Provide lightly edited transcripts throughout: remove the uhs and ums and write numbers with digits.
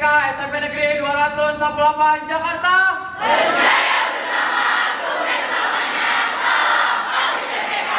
IPK SMP Negeri 268 Jakarta. Berjaya bersama, sukses selamanya. Salam OSIS IPK.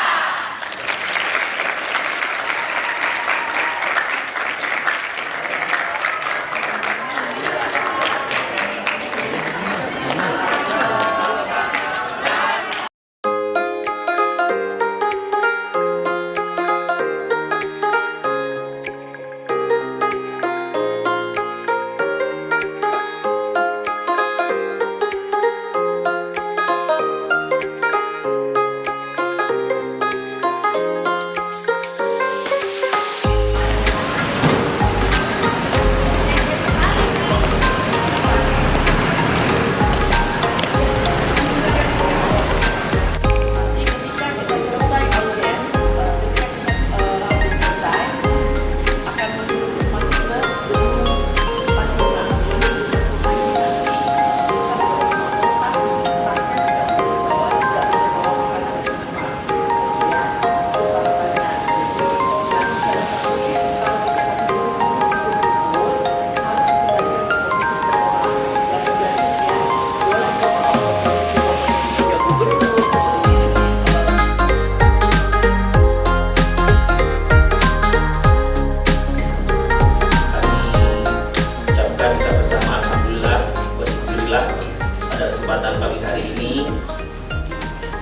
Pada kesempatan pagi hari ini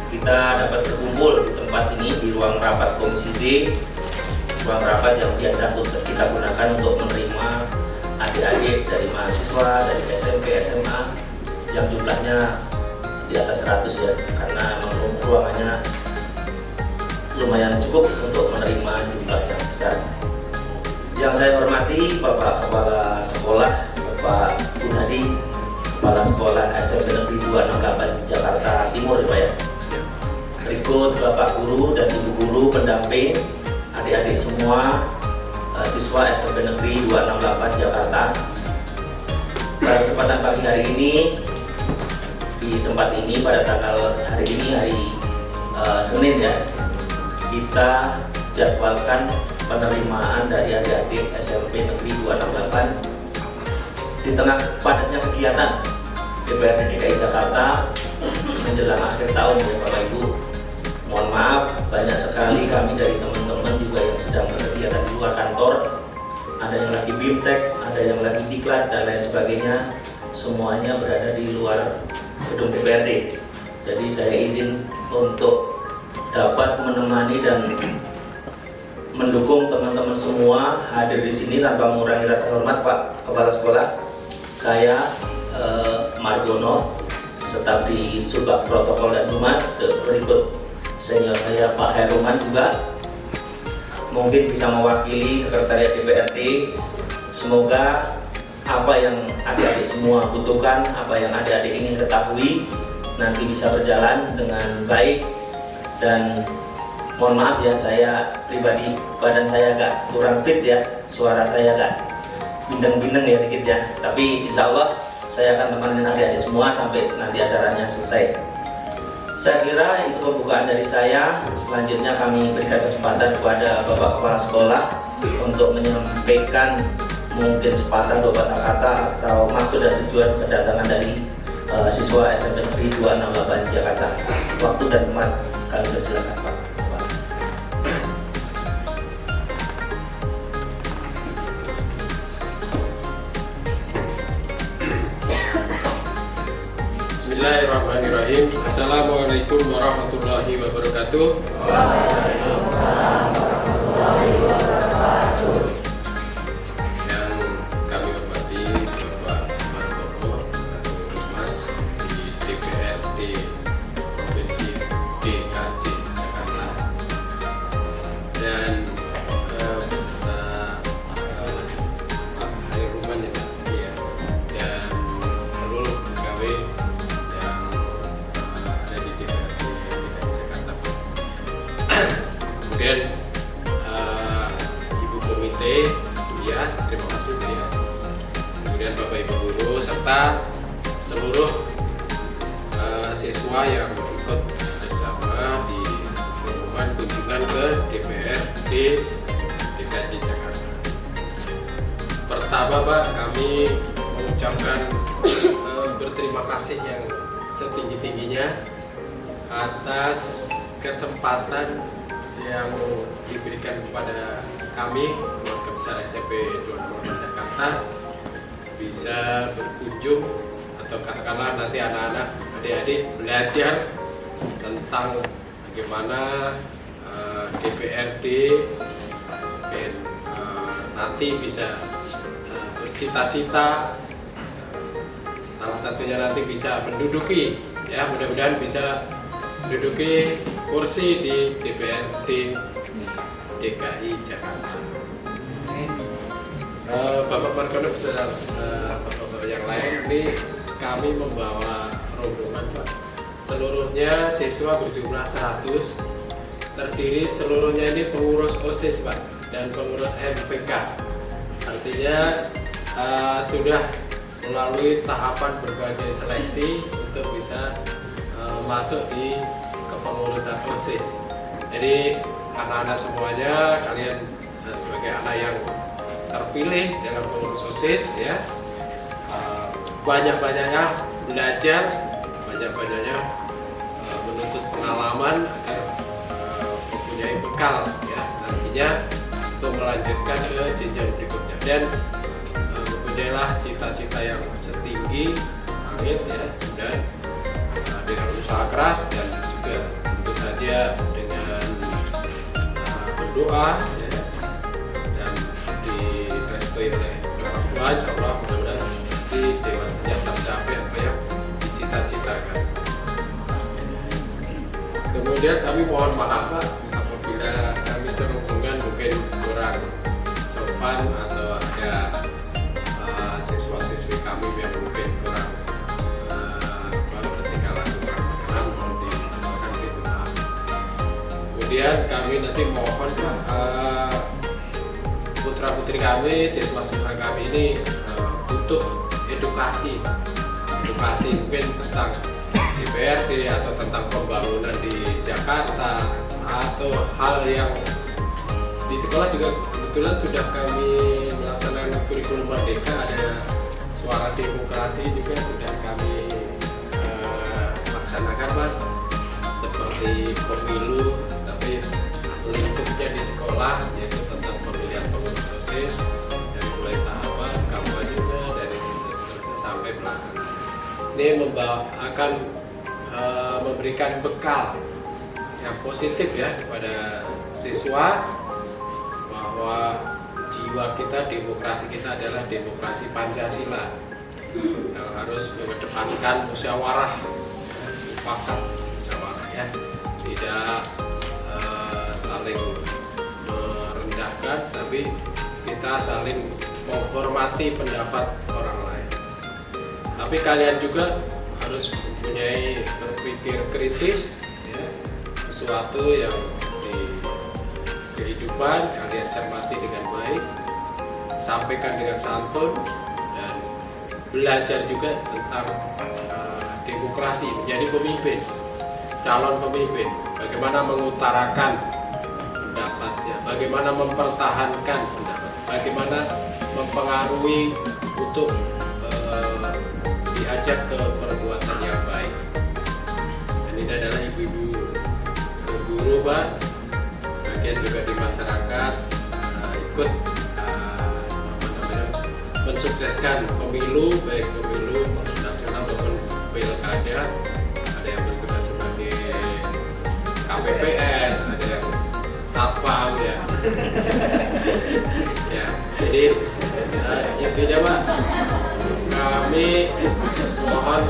kita dapat berkumpul di tempat ini di ruang rapat Komisi D, ruang rapat yang biasa kita gunakan untuk menerima adik-adik dari mahasiswa dari SMP, SMA yang jumlahnya di atas 100 ya, karena memang ruangannya lumayan cukup untuk menerima jumlah yang besar. Yang saya hormati Bapak Kepala Sekolah, Bapak Gunadi, Kepala Sekolah SMP Negeri 268 Jakarta Timur ya Pak ya. Berikut Bapak Guru dan Ibu Guru pendamping, adik-adik semua, siswa SMP Negeri 268 Jakarta. Pada kesempatan pagi hari ini di tempat ini pada tanggal hari ini hari Senin ya, kita jadwalkan penerimaan dari adik-adik SMP Negeri 268 di tengah padatnya kegiatan DPRD DKI Jakarta menjelang akhir tahun ya Bapak Ibu. Mohon maaf, banyak sekali kami dari teman-teman juga yang sedang berkegiatan di luar kantor, ada yang lagi BIMTEK, ada yang lagi diklat dan lain sebagainya, semuanya berada di luar gedung DPRD. Jadi saya izin untuk dapat menemani dan mendukung teman-teman semua hadir di sini tanpa mengurangi rasa hormat Pak Kepala Sekolah. Saya Margono, staf di Subak Protokol dan Humas. Berikut senior saya Pak Heruman juga mungkin bisa mewakili Sekretariat DPRD. Semoga apa yang adik-adik semua butuhkan, apa yang adik-adik ingin ketahui nanti bisa berjalan dengan baik. Dan mohon maaf ya, saya pribadi badan saya agak kurang fit ya, suara saya agak bindeng-bindeng ya dikit ya, tapi insya Allah saya akan temenin adik-adik semua sampai nanti acaranya selesai. Saya kira itu pembukaan dari saya. Selanjutnya kami berikan kesempatan kepada Bapak Kepala Sekolah untuk menyampaikan mungkin sepatah dua patah kata atau maksud dan tujuan kedatangan dari siswa SMP Negeri 268 Jakarta. Waktu dan tempat kami persilakan Pak. Bismillahirrahmanirrahim. Assalamualaikum warahmatullahi wabarakatuh. Waalaikumsalam warahmatullahi wabarakatuh. Yang kami hormati Bapak Margono, selaku Humas di DPRD Provinsi DKJ Jakarta, dan beserta Pak Heruman ya, dan seluruh pegawai kemudian Ibu Komite Bias, terima kasih Bias, kemudian Bapak Ibu Guru serta seluruh siswa yang ikut bersama di pengumuman kunjungan ke DPRD DKI Jakarta. Pertama Pak, kami mengucapkan berterima kasih yang setinggi-tingginya atas kesempatan yang diberikan kepada kami keluarga besar SMP 24 Jakarta bisa berkunjung atau katakanlah nanti anak-anak adik-adik belajar tentang bagaimana DPRD dan nanti bisa bercita-cita, salah satunya nanti bisa menduduki, ya mudah-mudahan bisa menduduki kursi di DPRD DKI Jakarta. Bapak Margono beserta bapak-bapak yang lain, ini kami membawa rombongan Pak. Seluruhnya siswa berjumlah 100, terdiri seluruhnya ini pengurus OSIS Pak dan pengurus MPK. Artinya sudah melalui tahapan berbagai seleksi untuk bisa masuk di kepengurusan OSIS. Jadi anak-anak semuanya, kalian sebagai anak yang terpilih dalam pengurus OSIS ya, banyak-banyaknya belajar, banyak-banyaknya menuntut pengalaman agar mempunyai bekal ya nantinya untuk melanjutkan ke jenjang berikutnya, dan mempunyailah cita-cita yang setinggi, amin ya, dan dengan usaha keras dan juga tentu saja dengan berdoa ya, dan direstui oleh orang tua, insya Allah mudah-mudahan di dewasanya tercapai apa yang dicita-citakan. Kemudian kami mohon maaf Pak apabila kami serumpungan mungkin kurang sopan atau ada siswa-siswi kami yang mungkin kurang bertingkah laku kurang berkenan, mohon dimaafkan gitu Pak. Kemudian kami nanti mohon Pak putra-putri kami, siswa-siswa kami ini butuh edukasi mungkin tentang DPRD atau tentang pembangunan di Jakarta atau hal yang di sekolah juga kebetulan sudah kami melaksanakan kurikulum merdeka, ada suara demokrasi juga sudah kami laksanakan Pak, seperti pemilu tapi lingkupnya di sekolah, yaitu tentang pemilihan pengurus OSIS dari mulai tahapan kampanyenya dari seterusnya sampai pelaksanaan. Ini akan memberikan bekal yang positif ya kepada siswa bahwa jiwa kita, demokrasi kita adalah demokrasi Pancasila yang harus mengedepankan musyawarah, mufakat musyawarah ya, tidak saling merendahkan tapi kita saling menghormati pendapat orang lain. Tapi kalian juga harus mempunyai berpikir kritis ya, sesuatu yang di kehidupan kalian cermati dengan baik, sampaikan dengan santun, dan belajar juga tentang demokrasi, menjadi pemimpin, calon pemimpin, bagaimana mengutarakan pendapatnya, bagaimana mempertahankan pendapat, bagaimana mempengaruhi untuk diajak ke perbuatan yang baik. Dan ini adalah ibu-ibu guru Pak, bagian juga di masyarakat ikut mensukseskan pemilu, baik pemilu nasional maupun pilkada. Ada yang bertugas sebagai KPPS, ada yang satpam ya. Ya, jadi intinya Pak, kami mohon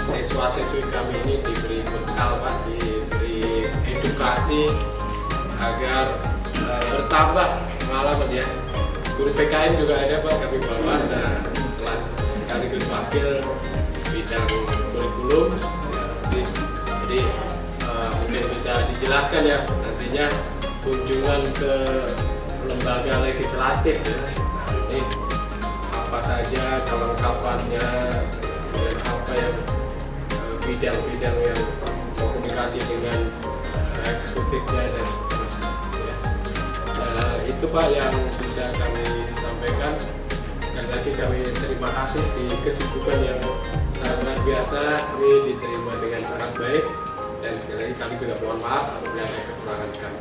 siswa-siswi kami ini diberi bekal Pak, diberi edukasi agar bertambah pengalaman ya. Guru PKN juga ada Pak, kami bawa, nah, sekaligus wakil bidang kurikulum ya, jadi mungkin bisa dijelaskan ya nantinya kunjungan ke lembaga legislatif ya. Nah, ini apa saja kelengkapannya dan apa yang bidang-bidang yang komunikasi dengan eksekutifnya dan seterusnya ya. Nah, itu Pak yang bisa kami sampaikan. sekali lagi kami terima kasih di kesibukan yang sangat luar biasa, kami diterima dengan sangat baik, dan sekali lagi kami juga mohon maaf apabila ada kekurangan kami.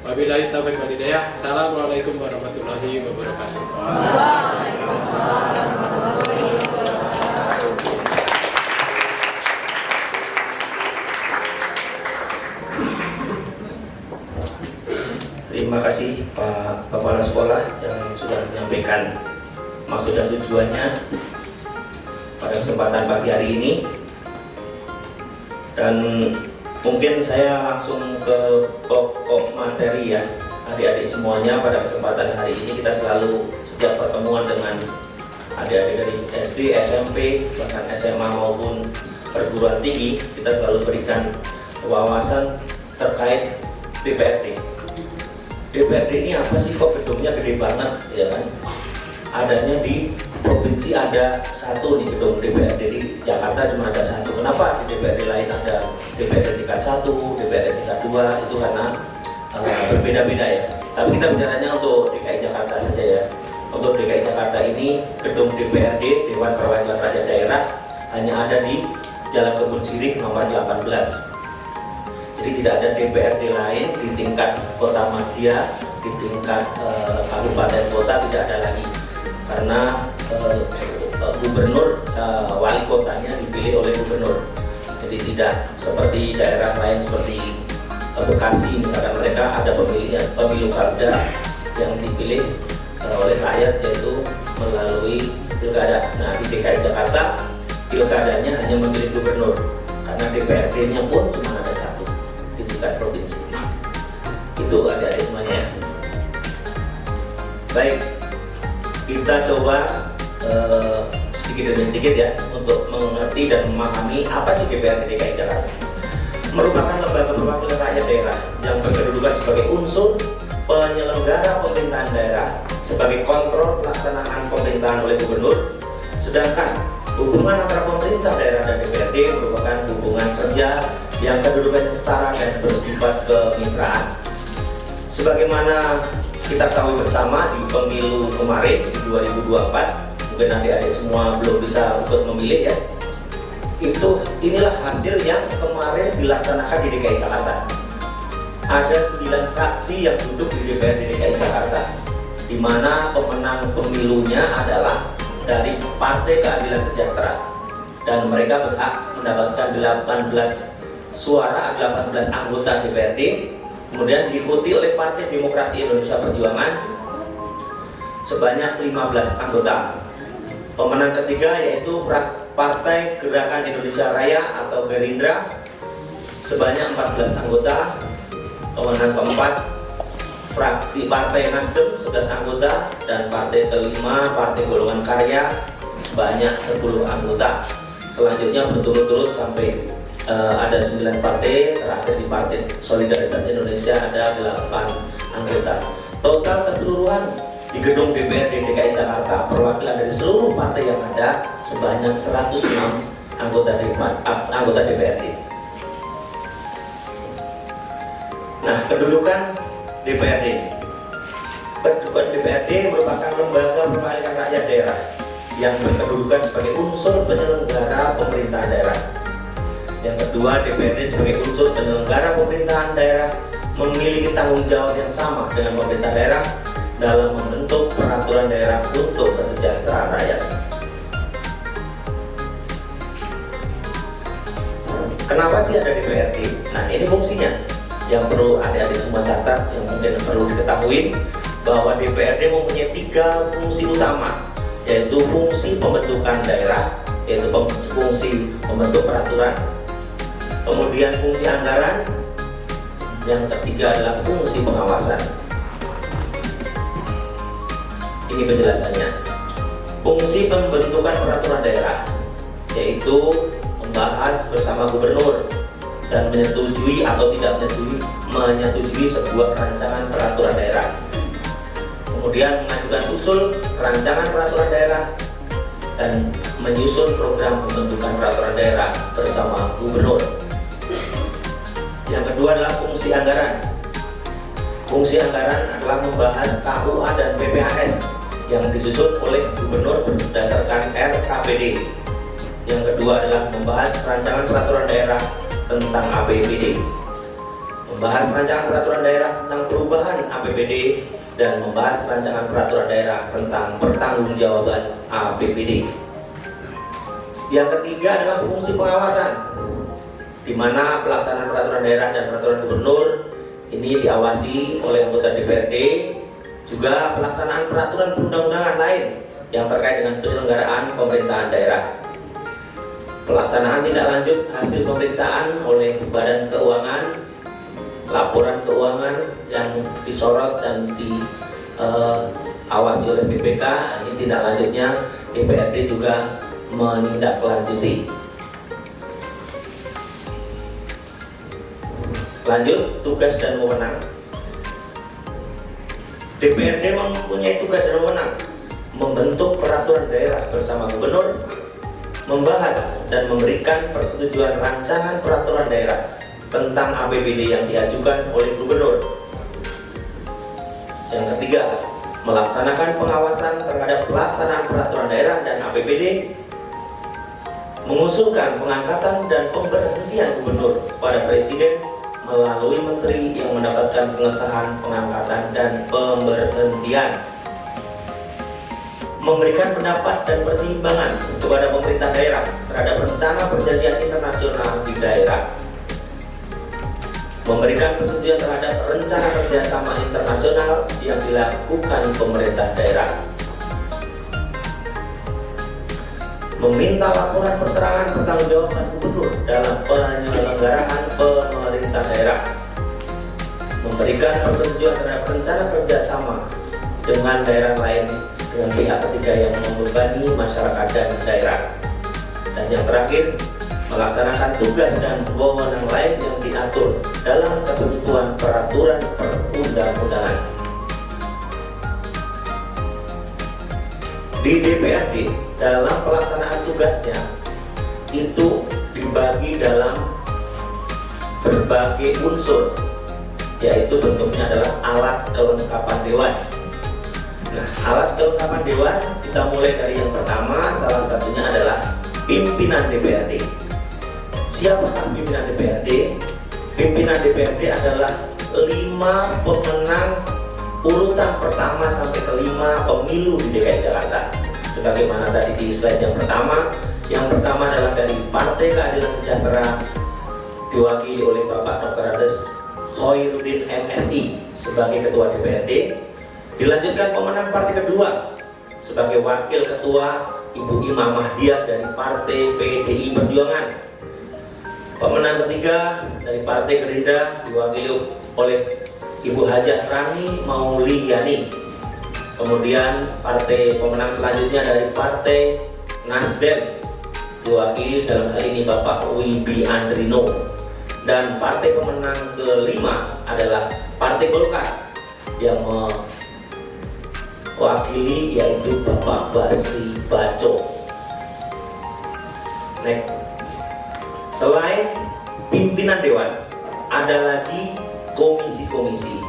Wabillahi taufiq wal hidayah. Assalamualaikum warahmatullahi wabarakatuh. Terima kasih Pak Kepala Sekolah yang sudah menyampaikan maksud dan tujuannya pada kesempatan pagi hari ini. Dan mungkin saya langsung ke pokok materi ya, adik-adik semuanya. Pada kesempatan hari ini kita selalu setiap pertemuan dengan adik-adik dari SD, SMP, bahkan SMA maupun perguruan tinggi, kita selalu berikan wawasan terkait DPRD. DPRD ini apa sih, kok gedungnya gede banget ya kan? Adanya di provinsi ada satu nih gedung DPRD, di Jakarta cuma ada satu. Kenapa di DPRD lain ada DPRD tingkat 1, DPRD tingkat 2? Itu karena berbeda-beda ya. Tapi kita bicaranya untuk DKI Jakarta saja ya. Untuk DKI Jakarta ini gedung DPRD Dewan Perwakilan Rakyat Daerah hanya ada di Jalan Kebun Sirih nomor 18. Jadi tidak ada DPRD lain di tingkat kota madya, di tingkat kabupaten kota tidak ada lagi, karena gubernur, wali kotanya dipilih oleh gubernur. Jadi tidak seperti daerah lain seperti Bekasi misalkan, mereka ada pemilu kalda yang dipilih oleh rakyat, yaitu melalui pilkada. Nah di DKI Jakarta pilkadanya hanya memilih gubernur, karena DPRD-nya pun cuma ada satu di tingkat provinsi. Itu adik-adik semuanya ya. Baik, kita coba sedikit demi sedikit ya untuk mengerti dan memahami apa sih DPRD DKI Jakarta. Merupakan lembaga perwakilan rakyat daerah yang berkedudukan sebagai unsur penyelenggara pemerintahan daerah, sebagai kontrol pelaksanaan pemerintahan oleh gubernur. Sedangkan hubungan antara pemerintah daerah dan DPRD merupakan hubungan kerja yang kedudukannya setara dan bersifat kemitraan. Sebagaimana kita ketahui bersama di pemilu kemarin di 2024, mungkin adik-adik semua belum bisa ikut memilih ya. Inilah hasil yang kemarin dilaksanakan di DKI Jakarta. Ada 9 fraksi yang duduk di DPRD DKI Jakarta, di mana pemenang pemilunya adalah dari Partai Keadilan Sejahtera, dan mereka berhak mendapatkan 18 suara, 18 anggota DPRD. Kemudian diikuti oleh Partai Demokrasi Indonesia Perjuangan sebanyak 15 anggota. Pemenang ketiga yaitu Partai Gerakan Indonesia Raya atau Gerindra sebanyak 14 anggota. Pemenang keempat fraksi Partai Nasdem 11 anggota, dan partai kelima Partai Golongan Karya sebanyak 10 anggota. Selanjutnya berturut-turut sampai ada 9 partai, terakhir di Partai Solidaritas Indonesia ada 8 anggota. Total keseluruhan di gedung DPRD DKI Jakarta perwakilan dari seluruh partai yang ada sebanyak 106 anggota DPRD. Nah, kedudukan DPRD. Kedudukan DPRD merupakan lembaga perwakilan rakyat daerah yang berkedudukan sebagai unsur penyelenggara pemerintahan daerah. Yang kedua, DPRD sebagai unsur penyelenggara pemerintahan daerah memiliki tanggung jawab yang sama dengan pemerintah daerah dalam membentuk peraturan daerah untuk kesejahteraan rakyat. Kenapa sih ada DPRD? Nah, ini fungsinya yang perlu adik-adik semua catat, yang mungkin perlu diketahui, bahwa DPRD mempunyai 3 fungsi utama, yaitu fungsi pembentukan daerah, yaitu fungsi pembentuk peraturan, kemudian fungsi anggaran, yang ketiga adalah fungsi pengawasan. Ini penjelasannya. Fungsi pembentukan peraturan daerah yaitu membahas bersama gubernur dan menyetujui atau tidak menyetujui sebuah rancangan peraturan daerah. Kemudian mengajukan usul rancangan peraturan daerah dan menyusun program pembentukan peraturan daerah bersama gubernur. Yang kedua adalah fungsi anggaran. Fungsi anggaran adalah membahas KUA dan PPAS yang disusun oleh gubernur berdasarkan RKPD. Yang kedua adalah membahas rancangan peraturan daerah tentang APBD, membahas rancangan peraturan daerah tentang perubahan APBD, dan membahas rancangan peraturan daerah tentang pertanggungjawaban APBD. Yang ketiga adalah fungsi pengawasan, di mana pelaksanaan peraturan daerah dan peraturan gubernur ini diawasi oleh anggota DPRD, juga pelaksanaan peraturan perundang-undangan lain yang terkait dengan penyelenggaraan pemerintahan daerah. Pelaksanaan tindak lanjut hasil pemeriksaan oleh Badan Keuangan, laporan keuangan yang disorot dan diawasi oleh BPK, ini tindak lanjutnya DPRD juga menindaklanjuti. Lanjut, tugas dan wewenang. DPRD mempunyai tugas dan wewenang membentuk peraturan daerah bersama gubernur, membahas dan memberikan persetujuan rancangan peraturan daerah tentang APBD yang diajukan oleh gubernur. Yang ketiga, melaksanakan pengawasan terhadap pelaksanaan peraturan daerah dan APBD, mengusulkan pengangkatan dan pemberhentian gubernur pada presiden melalui menteri yang mendapatkan pengesahan pengangkatan dan pemberhentian, memberikan pendapat dan pertimbangan kepada pemerintah daerah terhadap rencana perjanjian internasional di daerah, memberikan persetujuan terhadap rencana kerjasama internasional yang dilakukan pemerintah daerah, meminta laporan perterangan pertanggungjawaban gubernur dalam penyelenggaraan pemerintah daerah, memberikan persetujuan terhadap rencana kerjasama dengan daerah lain dengan pihak ketiga yang membebani masyarakat dan daerah, dan yang terakhir, melaksanakan tugas dan wewenang lain yang diatur dalam ketentuan peraturan perundang-undangan. Di DPRD, dalam pelaksanaan tugasnya itu dibagi dalam berbagai unsur, yaitu bentuknya adalah alat kelengkapan dewan. Nah, alat kelengkapan dewan kita mulai dari yang pertama, salah satunya adalah pimpinan DPRD. Siapakah pimpinan DPRD? Pimpinan DPRD adalah 5 pemenang urutan pertama sampai ke-5 pemilu di DKI Jakarta. Sebagaimana tadi di slide yang pertama adalah dari Partai Keadilan Sejahtera diwakili oleh Bapak Dr. Andes Khoirudin MSI sebagai Ketua DPRD. Dilanjutkan pemenang partai kedua sebagai Wakil Ketua Ibu Imamah Diah dari Partai PDI Perjuangan. Pemenang ketiga dari Partai Gerindra diwakili oleh Ibu Hajah Rani Mauliani. Kemudian pemenang selanjutnya dari Partai Nasdem diwakili dalam hal ini Bapak Wibi Andrino. Dan partai pemenang kelima adalah Partai Golkar yang mewakili yaitu Bapak Basri Baco. Next. Selain pimpinan dewan, ada lagi komisi-komisi.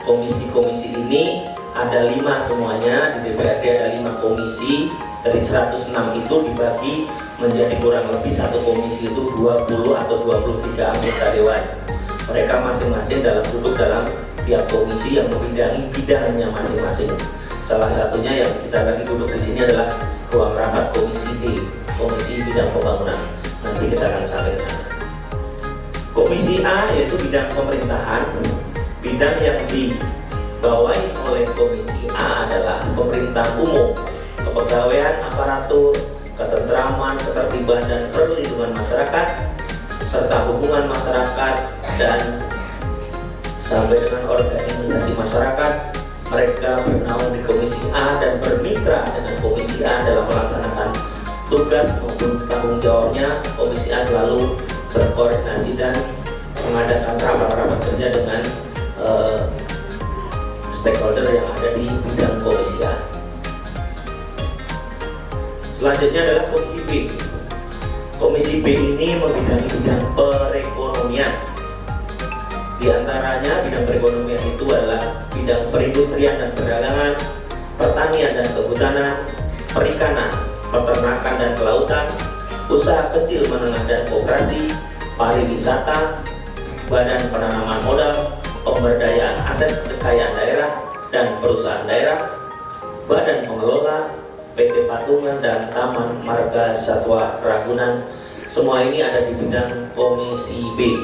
Komisi-komisi ini ada 5 semuanya, di DPRD ada 5 komisi. Dari 106 itu dibagi menjadi kurang lebih satu komisi itu 20 atau 23 anggota dewan. Mereka masing-masing duduk dalam tiap komisi yang membidangi bidangnya masing-masing. Salah satunya yang kita lagi duduk di sini adalah ruang rapat komisi B, komisi bidang pembangunan. Nanti kita akan sampai ke sana. Komisi A yaitu bidang pemerintahan. Bidang yang dibawahi oleh komisi A adalah pemerintah umum, kepegawaian aparatur, ketentraman, ketertiban dan perlindungan masyarakat, serta hubungan masyarakat dan sampai dengan organisasi masyarakat. Mereka bernaung di komisi A dan bermitra dengan komisi A dalam melaksanakan tugas maupun tanggung jawabnya. Komisi A selalu berkoordinasi dan mengadakan rapat-rapat kerja dengan stakeholder yang ada di bidang komisi A. Selanjutnya adalah komisi B. Komisi B ini membidangi bidang perekonomian. Di antaranya bidang perekonomian itu adalah bidang perindustrian dan perdagangan, pertanian dan kehutanan, perikanan, peternakan dan kelautan, usaha kecil menengah dan koperasi, pariwisata, badan penanaman modal, pemberdayaan aset kekayaan daerah dan perusahaan daerah, badan pengelola, PT Patungan dan Taman Marga Satwa Ragunan. Semua ini ada di bidang Komisi B.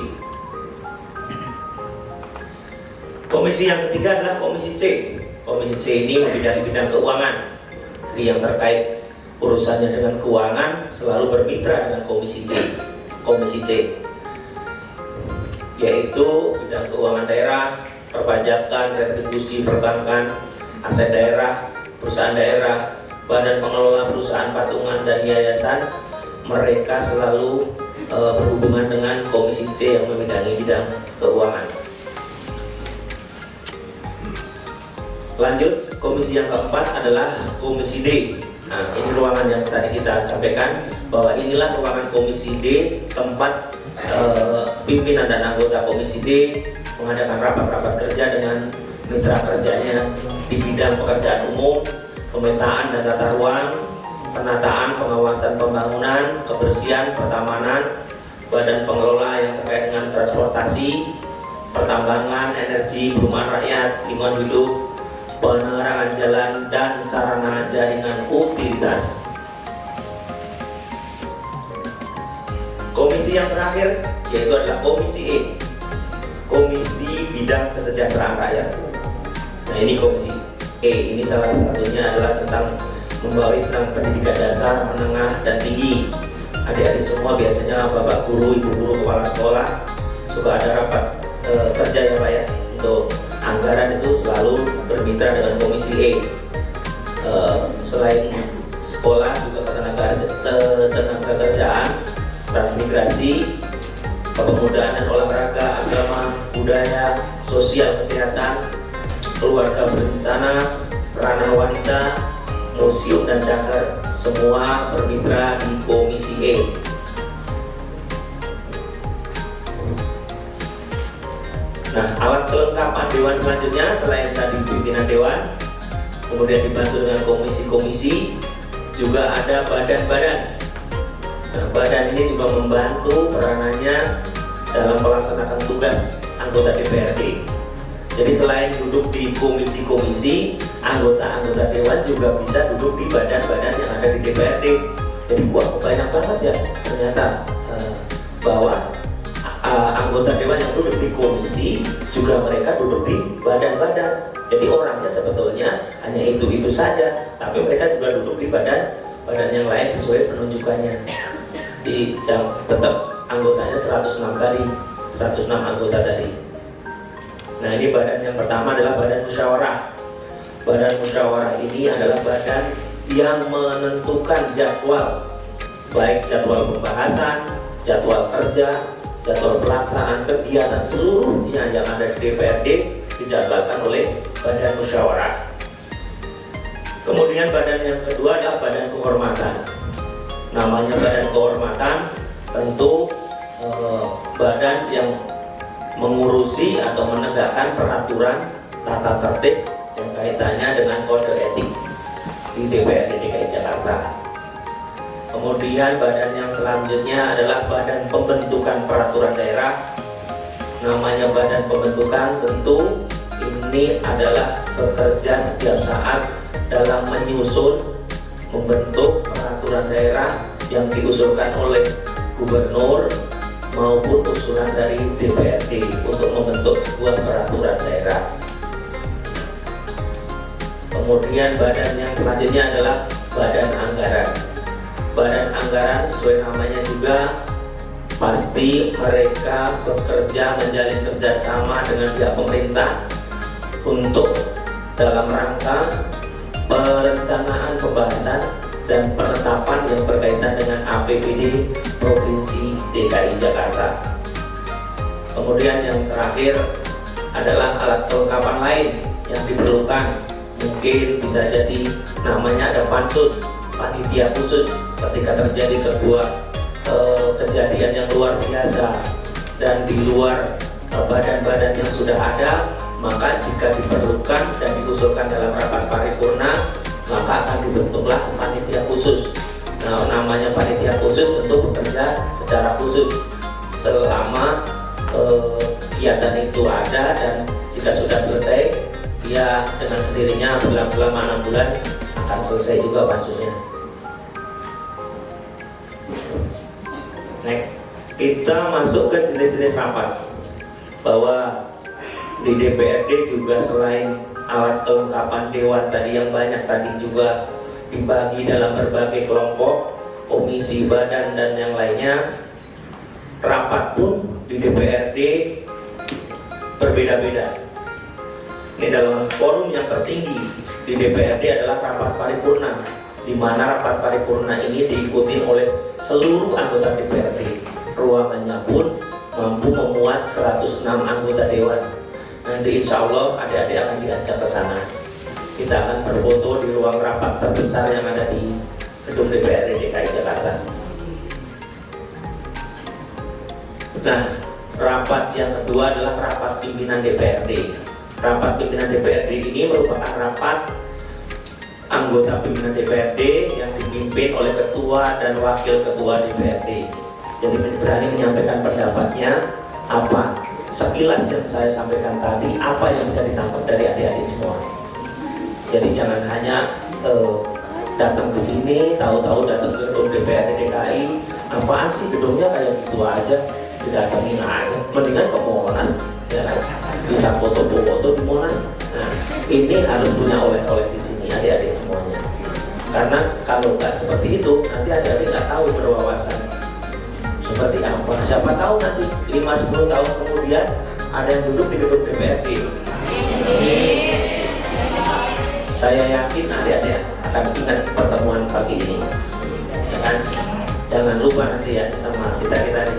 Komisi yang ketiga adalah Komisi C. Komisi C ini membidangi bidang keuangan. Jadi yang terkait urusannya dengan keuangan selalu bermitra dengan Komisi C. Komisi C yaitu bidang keuangan daerah, perpajakan, retribusi perbankan, aset daerah, perusahaan daerah, badan pengelola perusahaan patungan dan yayasan. Mereka selalu berhubungan dengan Komisi C yang membidangi bidang keuangan. Lanjut, komisi yang keempat adalah Komisi D. Nah, ini ruangan yang tadi kita sampaikan bahwa inilah ruangan Komisi D, tempat pimpinan dan anggota Komisi D mengadakan rapat-rapat kerja dengan mitra kerjanya di bidang pekerjaan umum, pemetaan dan tata ruang, penataan, pengawasan pembangunan, kebersihan, pertamanan, badan pengelola yang terkait dengan transportasi, pertambangan, energi, perumahan rakyat, lingkungan hidup, penerangan jalan dan sarana jaringan utilitas. Komisi yang terakhir yaitu adalah Komisi E, Komisi Bidang Kesejahteraan Rakyat. Nah, ini Komisi E, ini salah satunya adalah tentang membawa tentang pendidikan dasar, menengah, dan tinggi. Adik-adik semua biasanya bapak guru, ibu guru, kepala sekolah suka ada rapat kerja ya Pak ya. Untuk anggaran itu selalu bermitra dengan Komisi E. Selain sekolah juga tenaga kerjaan, transmigrasi, kepemudaan dan olahraga, agama, budaya, sosial, kesehatan, keluarga berencana, peranan wanita, museum dan cagar, semua bermitra di Komisi E. Nah, alat kelengkapan dewan selanjutnya selain tadi pimpinan dewan, kemudian dibantu dengan komisi-komisi, juga ada badan-badan. Nah, badan ini juga membantu peranannya dalam melaksanakan tugas anggota DPRD. Jadi selain duduk di komisi-komisi, anggota-anggota dewan juga bisa duduk di badan-badan yang ada di DPRD. Jadi banyak banget ya ternyata bahwa anggota dewan yang duduk di komisi juga mereka duduk di badan-badan. Jadi orangnya sebetulnya hanya itu saja, tapi mereka juga duduk di badan yang lain sesuai penunjukannya. Di tetap anggotanya 106 tadi, 106 anggota tadi. Nah, ini badan yang pertama adalah badan musyawarah. Badan musyawarah ini adalah badan yang menentukan jadwal, baik jadwal pembahasan, jadwal kerja, jadwal pelaksanaan kegiatan seluruhnya yang ada di DPRD dijadwalkan oleh badan musyawarah. Kemudian badan yang kedua adalah badan kehormatan. Namanya badan kehormatan, tentu badan yang mengurusi atau menegakkan peraturan tata tertib yang kaitannya dengan kode etik di DPRD DKI Jakarta. Kemudian badan yang selanjutnya adalah badan pembentukan peraturan daerah. Namanya badan pembentukan, tentu ini adalah bekerja setiap saat dalam menyusun, membentuk peraturan daerah yang diusulkan oleh gubernur maupun usulan dari DPRD untuk membentuk sebuah peraturan daerah. Kemudian badan yang selanjutnya adalah badan anggaran. Badan anggaran sesuai namanya juga pasti mereka bekerja menjalin kerjasama dengan pihak pemerintah untuk dalam rangka perencanaan pembahasan dan penetapan yang berkaitan dengan APBD Provinsi DKI Jakarta. Kemudian yang terakhir adalah alat kelengkapan lain yang diperlukan. Mungkin bisa jadi namanya ada pansus, panitia khusus ketika terjadi sebuah kejadian yang luar biasa dan di luar badan-badan yang sudah ada, maka jika diperlukan dan diusulkan dalam rapat paripurna, maka akan dibentuklah panitia khusus. Nah, namanya panitia khusus tentu bekerja secara khusus selama kegiatan itu ada, dan jika sudah selesai, dia dengan sendirinya selama 6 bulan akan selesai juga pansusnya. Next, kita masuk ke jenis-jenis rapat. Bahwa di DPRD juga selain alat kelengkapan dewan tadi yang banyak tadi, juga dibagi dalam berbagai kelompok, komisi, badan, dan yang lainnya. Rapat pun di DPRD berbeda-beda. Ini dalam forum yang tertinggi di DPRD adalah rapat paripurna, di mana rapat paripurna ini diikuti oleh seluruh anggota DPRD. Ruangannya pun mampu memuat 106 anggota dewan. Nanti insya Allah adik-adik akan diajak ke sana. Kita akan berfoto di ruang rapat terbesar yang ada di gedung DPRD DKI Jakarta. Nah, rapat yang kedua adalah rapat pimpinan DPRD. Rapat pimpinan DPRD ini merupakan rapat anggota pimpinan DPRD yang dipimpin oleh ketua dan wakil ketua DPRD. Jadi berani menyampaikan pendapatnya, apa sekilas yang saya sampaikan tadi, apa yang bisa ditangkap dari adik-adik semua. Jadi jangan hanya datang ke sini, tahu-tahu datang ke gedung DPRD DKI, apaan sih gedungnya kayak gitu aja, didatengin aja, mendingan ke Monas, ya kan? Bisa foto-foto di Monas. Nah, ini harus punya oleh-oleh di sini adik-adik semuanya. Karena kalau nggak seperti itu, nanti adik-adik nggak tahu berwawasan seperti apa. Siapa tahu nanti 5-10 tahun kemudian ada yang duduk di gedung DPRD. Saya yakin adik-adik akan ingat pertemuan pagi ini, ya kan? Jangan lupa nanti ya sama kita nih.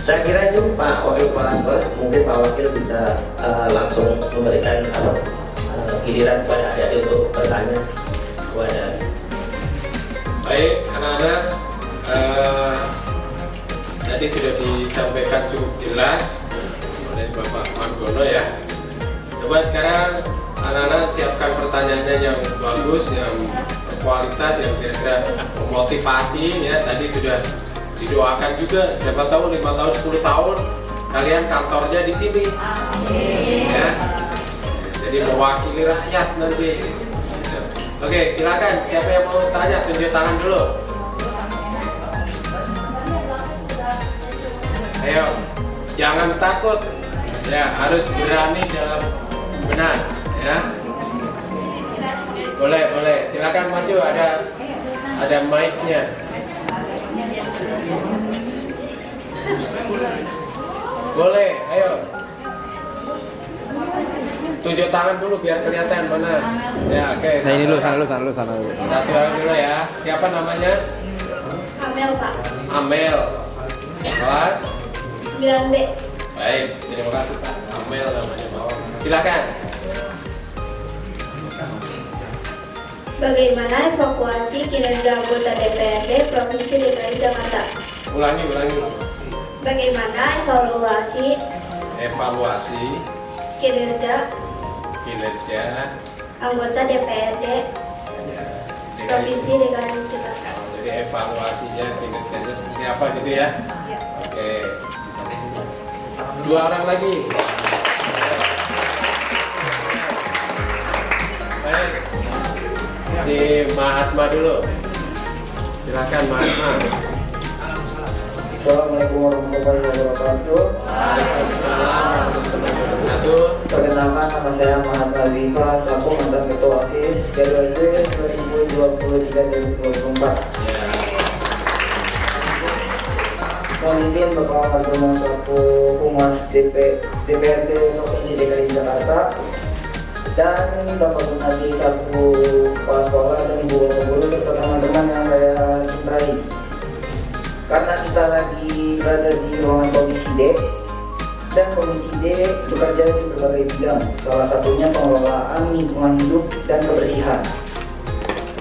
Saya kira itu Pak Wakil Kepala Sekolah, mungkin Pak Wakil bisa langsung memberikan giliran kepada adik-adik untuk bertanya kepada. Baik, anak-anak, tadi sudah disampaikan cukup jelas oleh Bapak Margono ya. Coba sekarang anak-anak siapkan pertanyaannya yang bagus, yang berkualitas, yang kira-kira memotivasi ya. Tadi sudah didoakan juga, siapa tahu 5 tahun, 10 tahun kalian kantornya di sini. Ya. Jadi mewakili rakyat nanti. Oke, silakan. Siapa yang mau tanya, tunjuk tangan dulu. Ayo, jangan takut. Ya, harus berani dalam benar. Ya. Boleh. Silakan maju. Ada mic-nya. Boleh, ayo. Tunjuk tangan dulu biar kelihatan mana. Ya, oke. Nah ini sana dulu. Satu orang dulu ya. Siapa namanya? Amel, Pak. Amel. Kelas 9B. baik, terima kasih Pak Amel namanya. Silakan. Bagaimana evakuasi kinerja anggota DPRD Provinsi DKI Jakarta? Ulangi. Bagaimana evaluasi kinerja anggota DPRD Provinsi DKI Jakarta? Jadi evaluasinya kinerjanya seperti apa gitu ya? Oke. Dua orang lagi. Baik. Si Mahatma dulu. Silakan Mahatma. Assalamualaikum warahmatullahi wabarakatuh. Waalaikumsalam warahmatullahi wabarakatuh. Perkenalkan, nama saya Mahatma Viva, selaku mantan Ketua OSIS periode 2023-2024. Ya. Mohon izin Bapak Margono selaku Humas DPRD Provinsi DKI Jakarta dan Bapak Gunadi selaku Kepala Sekolah dan Ibu Bapak Guru serta teman-teman yang saya cintai. Karena kita lagi berada di ruangan Komisi D, dan Komisi D bekerja di berbagai bidang, salah satunya pengelolaan lingkungan hidup dan kebersihan.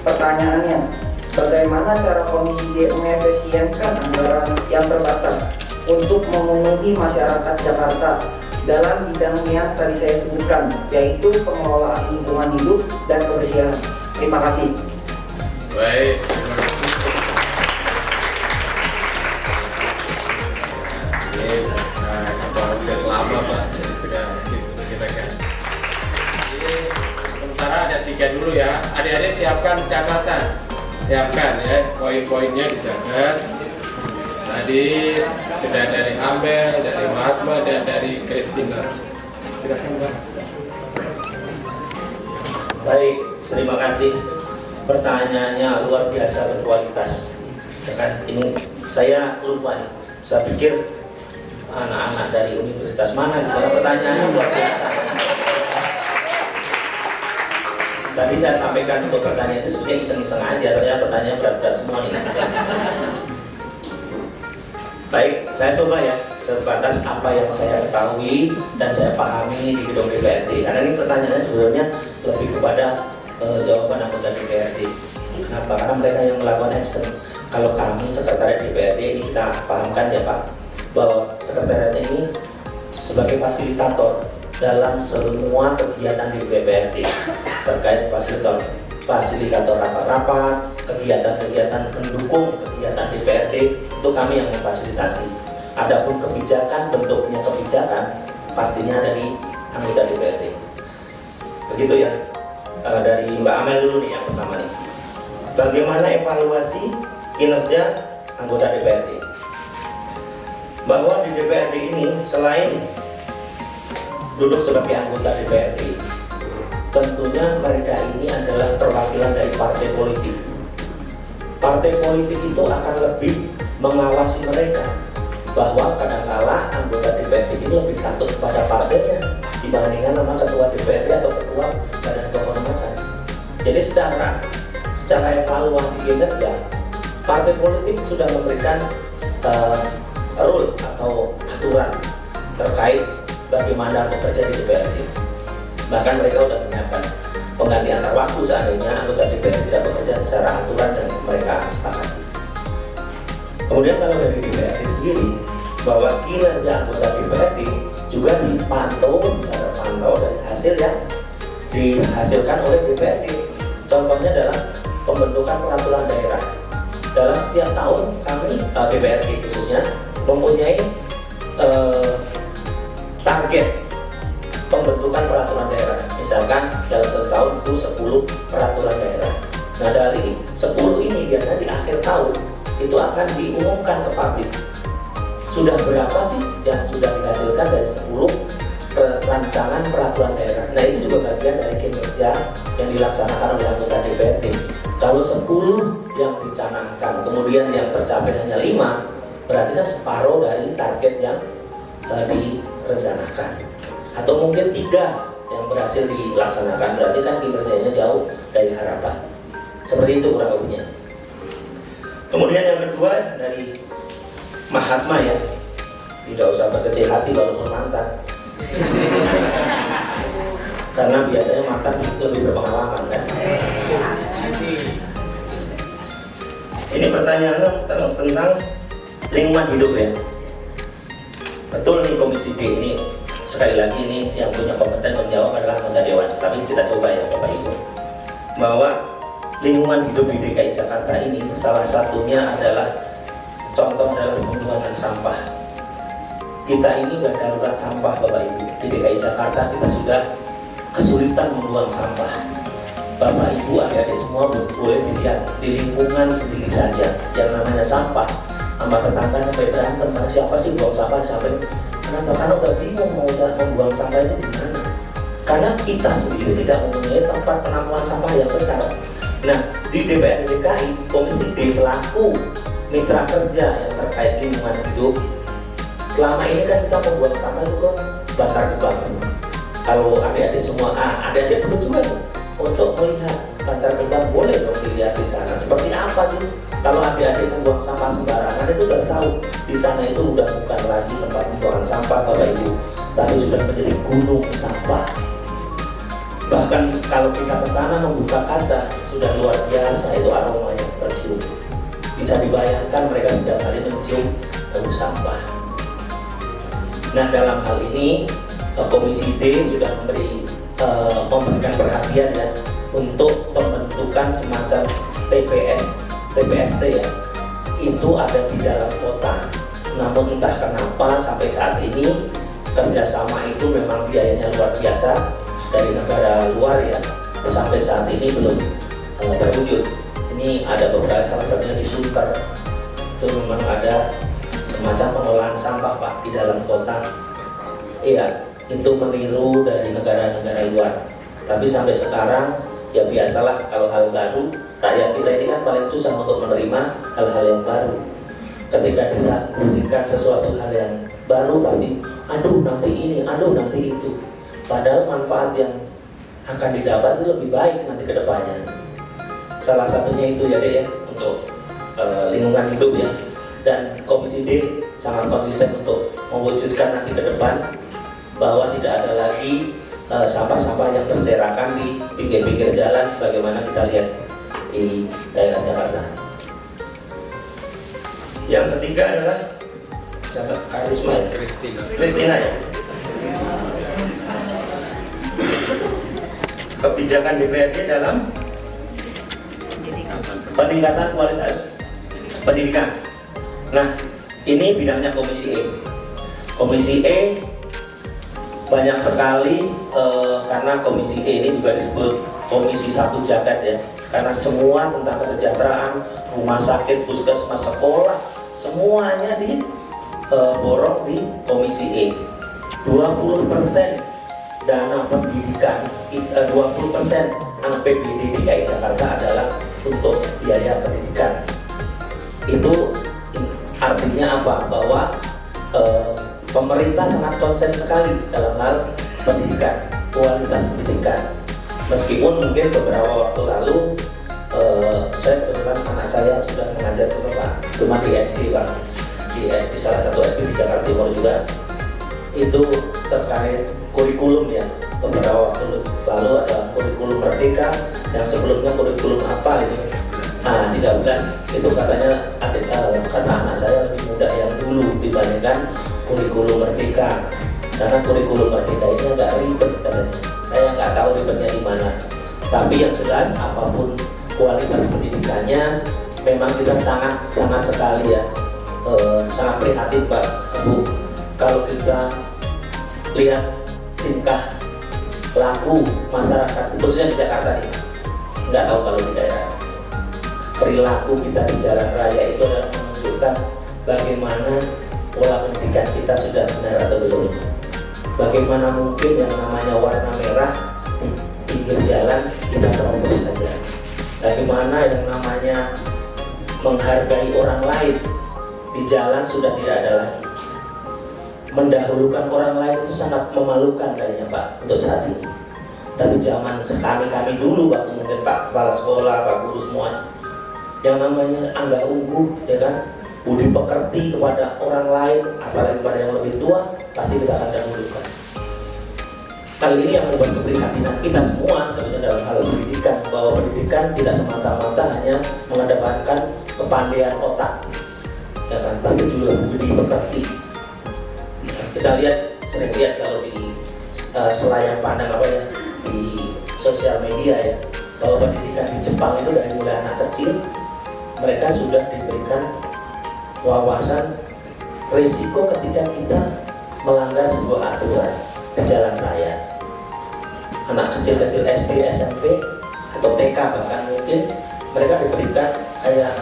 Pertanyaannya, bagaimana cara Komisi D mengefisienkan anggaran yang terbatas untuk memenuhi masyarakat Jakarta dalam bidang yang tadi saya sebutkan, yaitu pengelolaan lingkungan hidup dan kebersihan. Terima kasih. Baik, terima kasih. Ini proses lama Pak, sudah kita kan. Ini sementara ada 3 dulu ya. Adik-adik siapkan catatan, siapkan ya poin-poinnya dicatat. Tadi sudah dari Amel, dari Mahatma, dan dari Kristina. Silakan Pak. Baik, terima kasih. Pertanyaannya luar biasa berkualitas. Ya kan? Ini saya lupa nih. Saya pikir anak-anak dari universitas mana, karena pertanyaannya luar biasa. Tadi saya sampaikan untuk pertanyaan itu sebenarnya iseng-iseng aja, ternyata pertanyaan berat-berat semua nih. Baik, saya coba ya sebatas apa yang saya ketahui dan saya pahami di gedung DPRD. Karena ini pertanyaannya sebenarnya lebih kepada jawaban anggota DPRD. Kenapa? Karena mereka yang melakukan action. Kalau kami sekretariat DPRD ini kita pahamkan ya Pak, bahwa sekretariat ini sebagai fasilitator dalam semua kegiatan di DPRD terkait fasilitator rapat-rapat, kegiatan-kegiatan pendukung kegiatan DPRD, itu kami yang memfasilitasi. Adapun kebijakan, bentuknya kebijakan pastinya ada di anggota DPRD. Begitu ya. Dari Mbak Amel dulu nih yang pertama nih. Bagaimana evaluasi kinerja anggota DPRD? Bahwa di DPRD ini selain duduk sebagai anggota DPRD, tentunya mereka ini adalah perwakilan dari partai politik. Partai politik itu akan lebih mengawasi mereka, bahwa kadang-kala anggota DPRD ini lebih takut kepada partainya dibandingkan sama ketua DPRD atau ketua badan kehormatan. Jadi secara evaluasi kinerja, partai politik sudah memberikan rule atau aturan terkait bagaimana bekerja di DPRD. Bahkan mereka sudah menyiapkan pengganti antar waktu seandainya anggota DPRD tidak bekerja secara aturan dan mereka sepakati. Kemudian kalau dari DPRD sendiri, bahwa kinerja anggota DPRD juga dipantau dari hasil yang dihasilkan oleh DPRD. Contohnya adalah pembentukan peraturan daerah. Dalam setiap tahun kami DPRD khususnya mempunyai target pembentukan peraturan daerah. Misalkan dalam satu tahun itu 10 peraturan daerah. Nah dari 10 ini biasanya di akhir tahun itu akan diumumkan ke publik. Sudah berapa sih yang sudah dihasilkan dari 10 rancangan peraturan daerah. Nah itu juga bagian dari kinerja yang dilaksanakan oleh anggota DPRD. Kalau 10 yang dicanangkan, kemudian yang tercapai hanya 5, berarti kan separuh dari target yang direncanakan. Atau mungkin 3 yang berhasil dilaksanakan, berarti kan kinerjanya jauh dari harapan. Seperti itu kurang lebihnya. Kemudian yang kedua dari Mahatma ya, tidak usah berkecil hati walaupun mantan. Karena biasanya mantan lebih berpengalaman kan. Ini pertanyaannya tentang lingkungan hidup ya. Betul nih Komisi D ini, sekali lagi ini yang punya kompeten menjawab adalah anggota dewan. Tapi kita coba ya Bapak Ibu, bahwa lingkungan hidup di DKI Jakarta ini salah satunya adalah contoh adalah pembuangan sampah. Kita ini nggak darurat sampah Bapak Ibu. Di DKI Jakarta kita sudah kesulitan membuang sampah. Bapak Ibu adik-adik semua boleh dilihat di lingkungan sendiri saja yang namanya sampah. Sama tetangga sampai berantem, siapa sih buang sampah sampai kenapa? Karena udah bingung mau membuang sampah itu di mana. Karena kita sendiri tidak mempunyai tempat penampungan sampah yang besar. Nah di DPRD DKI Komisi D selaku mitra kerja yang terkait lingkungan hidup, selama ini kan kita membuang sampah itu ke Bantar Gebang. Kalau adik-adik semua, adik-adik perlu juga untuk melihat Bantar Gebang, boleh dong dilihat di sana. Seperti apa sih kalau adik-adik membuang sampah sembarangan, itu sudah tahu di sana itu udah bukan lagi tempat pembuangan sampah Bapak Ibu, tapi sudah menjadi gunung sampah. Bahkan kalau kita ke sana membuka kaca sudah luar biasa itu aromanya tercium. Bisa dibayangkan mereka setiap kali mencium bau sampah. Nah, dalam hal ini Komisi D sudah memberikan perhatian ya untuk pembentukan semacam TPST ya, itu ada di dalam kota. Namun entah kenapa sampai saat ini kerjasama itu memang biayanya luar biasa dari negara luar ya, sampai saat ini belum terwujud. Ini ada beberapa, salah satunya di Sunter, itu memang ada semacam pengelolaan sampah Pak di dalam kota. Iya, itu meniru dari negara-negara luar. Tapi sampai sekarang ya biasalah, kalau hal baru, rakyat kita ini kan paling susah untuk menerima hal-hal yang baru. Ketika disebutkan sesuatu hal yang baru pasti aduh nanti ini, aduh nanti itu. Padahal manfaat yang akan didapat itu lebih baik nanti ke depannya. Salah satunya itu ya Dek ya, untuk lingkungan hidup ya. Dan Komisi D sangat konsisten untuk mewujudkan nanti ke depan bahwa tidak ada lagi sampah-sampah yang berserakan di pinggir-pinggir jalan sebagaimana kita lihat di daerah Jakarta. Yang ketiga adalah siapa? Karisma ya? Kristina ya. Kebijakan DPRD dalam peningkatan kualitas pendidikan. Nah, ini bidangnya Komisi E. Komisi E banyak sekali karena Komisi E ini juga disebut Komisi Satu Jagat ya, karena semua tentang kesejahteraan, rumah sakit, puskesmas, sekolah, semuanya diborong di Komisi E. 20% dana pendidikan, 20% APBD DKI Jakarta adalah untuk biaya pendidikan. Itu artinya apa? Bahwa pemerintah sangat konsen sekali dalam hal pendidikan, kualitas pendidikan. Meskipun mungkin beberapa waktu lalu saya kebetulan anak saya sudah mengajar juga Pak, cuma di SD Pak, di SD salah satu SD di Jakarta Timur juga. Itu terkait kurikulum ya, beberapa waktu lalu ada kurikulum Merdeka, yang sebelumnya kurikulum apa ini. Nah, 13 itu katanya kata anak saya lebih mudah yang dulu dibandingkan kurikulum Merdeka, karena kurikulum Merdeka ini agak ribet katanya. Saya nggak tahu ribetnya di mana. Tapi yang jelas apapun kualitas pendidikannya, memang kita sangat sekali ya, sangat prihatin Pak Bu, kalau kita lihat tingkah laku masyarakat khususnya di Jakarta ini. Nggak tahu kalau di daerah, perilaku kita di jalan raya itu adalah menunjukkan bagaimana pola pendidikan kita sudah benar atau belum. Bagaimana mungkin yang namanya warna merah di pinggir jalan kita terobos saja. Bagaimana yang namanya menghargai orang lain di jalan sudah tidak ada lagi. Mendahulukan orang lain itu sangat memalukan kayaknya Pak untuk saat ini. Tapi zaman kami dulu waktu mungkin Pak Kepala Sekolah, Pak Guru semuanya, yang namanya angga ungguh ya kan, budi pekerti kepada orang lain, apalagi kepada yang lebih tua, pasti kita akan dahulukan. Hal ini yang membuat keprihatinan kita semua sebenarnya dalam hal pendidikan, bahwa pendidikan tidak semata-mata hanya mengedepankan kepandaian otak ya kan, tapi juga budi pekerti. Kita sering lihat kalau di selayar pandang apa ya, di sosial media ya, bahwa pendidikan di Jepang itu dari mulai anak kecil mereka sudah diberikan wawasan risiko ketika kita melanggar sebuah aturan di jalan raya. Anak kecil-kecil SD, SMP atau TK bahkan mungkin mereka diberikan kayak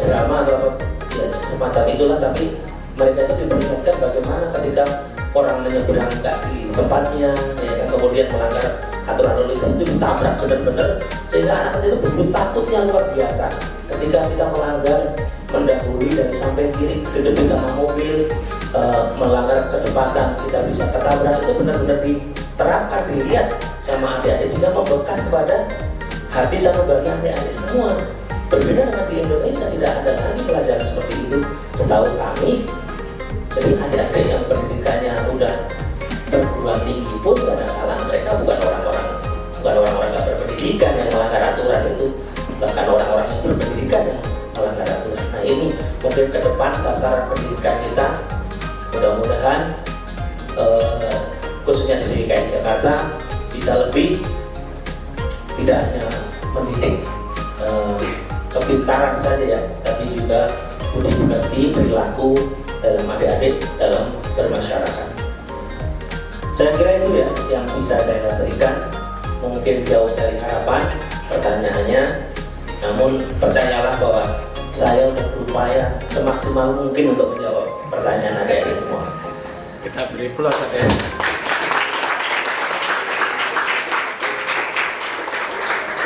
drama atau apa ya, semacam itulah, tapi mereka itu diperlihatkan bagaimana ketika orang menyeberang di tempatnya ya kan, kemudian melanggar aturan lalu lintas itu ditabrak benar-benar, sehingga anak kecil itu begitu takutnya luar biasa ketika kita melanggar, mendahului dari samping kiri ke depan sama mobil, melanggar kecepatan kita bisa ketabrak. Itu benar-benar diterapkan, dilihat sama adik-adik, juga membekas kepada hati sama bagi adik-adik semua. Berbeda dengan di Indonesia, tidak ada lagi pelajaran seperti itu setahu kami. Jadi adik-adik yang pendidikannya udah perguruan tinggi pun kadang-kadang mereka bukan orang-orang yang berpendidikan yang melanggar aturan itu, bahkan orang-orang yang berpendidikan yang melanggar aturan. Nah mungkin ke depan sasaran pendidikan kita mudah-mudahan khususnya di DKI Jakarta bisa lebih tidak hanya mendidik kepintaran saja ya, tapi juga budi pekerti, perilaku dalam adik-adik dalam bermasyarakat. Saya kira itu ya yang bisa saya berikan. Mungkin jauh dari harapan pertanyaannya, namun percayalah bahwa saya sudah berupaya semaksimal mungkin untuk menjawab pertanyaan adik-adik semua. Kita beri plus ada.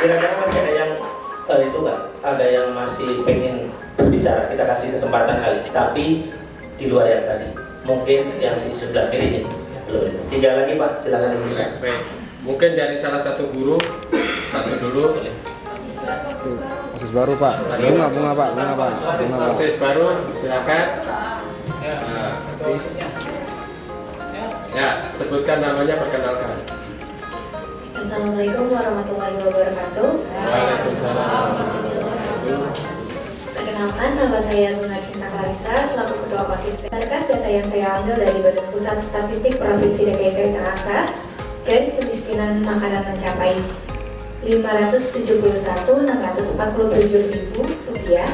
Kira-kira masih ada yang itu nggak? Ada yang masih pengen berbicara? Kita kasih kesempatan kali. Tapi di luar yang tadi, mungkin yang di sebelah kiri ini belum. 3 lagi Pak, silakan dibuka. Baik. Mungkin dari salah satu guru, satu dulu. Akses baru Pak. Bunga Pak. Akses baru, silakan. Ya, sebutkan namanya, perkenalkan. Assalamualaikum warahmatullahi wabarakatuh. Waalaikumsalam warahmatullahi wabarakatuh. Perkenalkan, nama saya Bunga Cinta Clarissa, selaku Ketua Pasis. Berdasarkan data yang saya ambil dari Badan Pusat Statistik Provinsi DKI Jakarta, garis kemiskinan makanan mencapai Rp571.647.000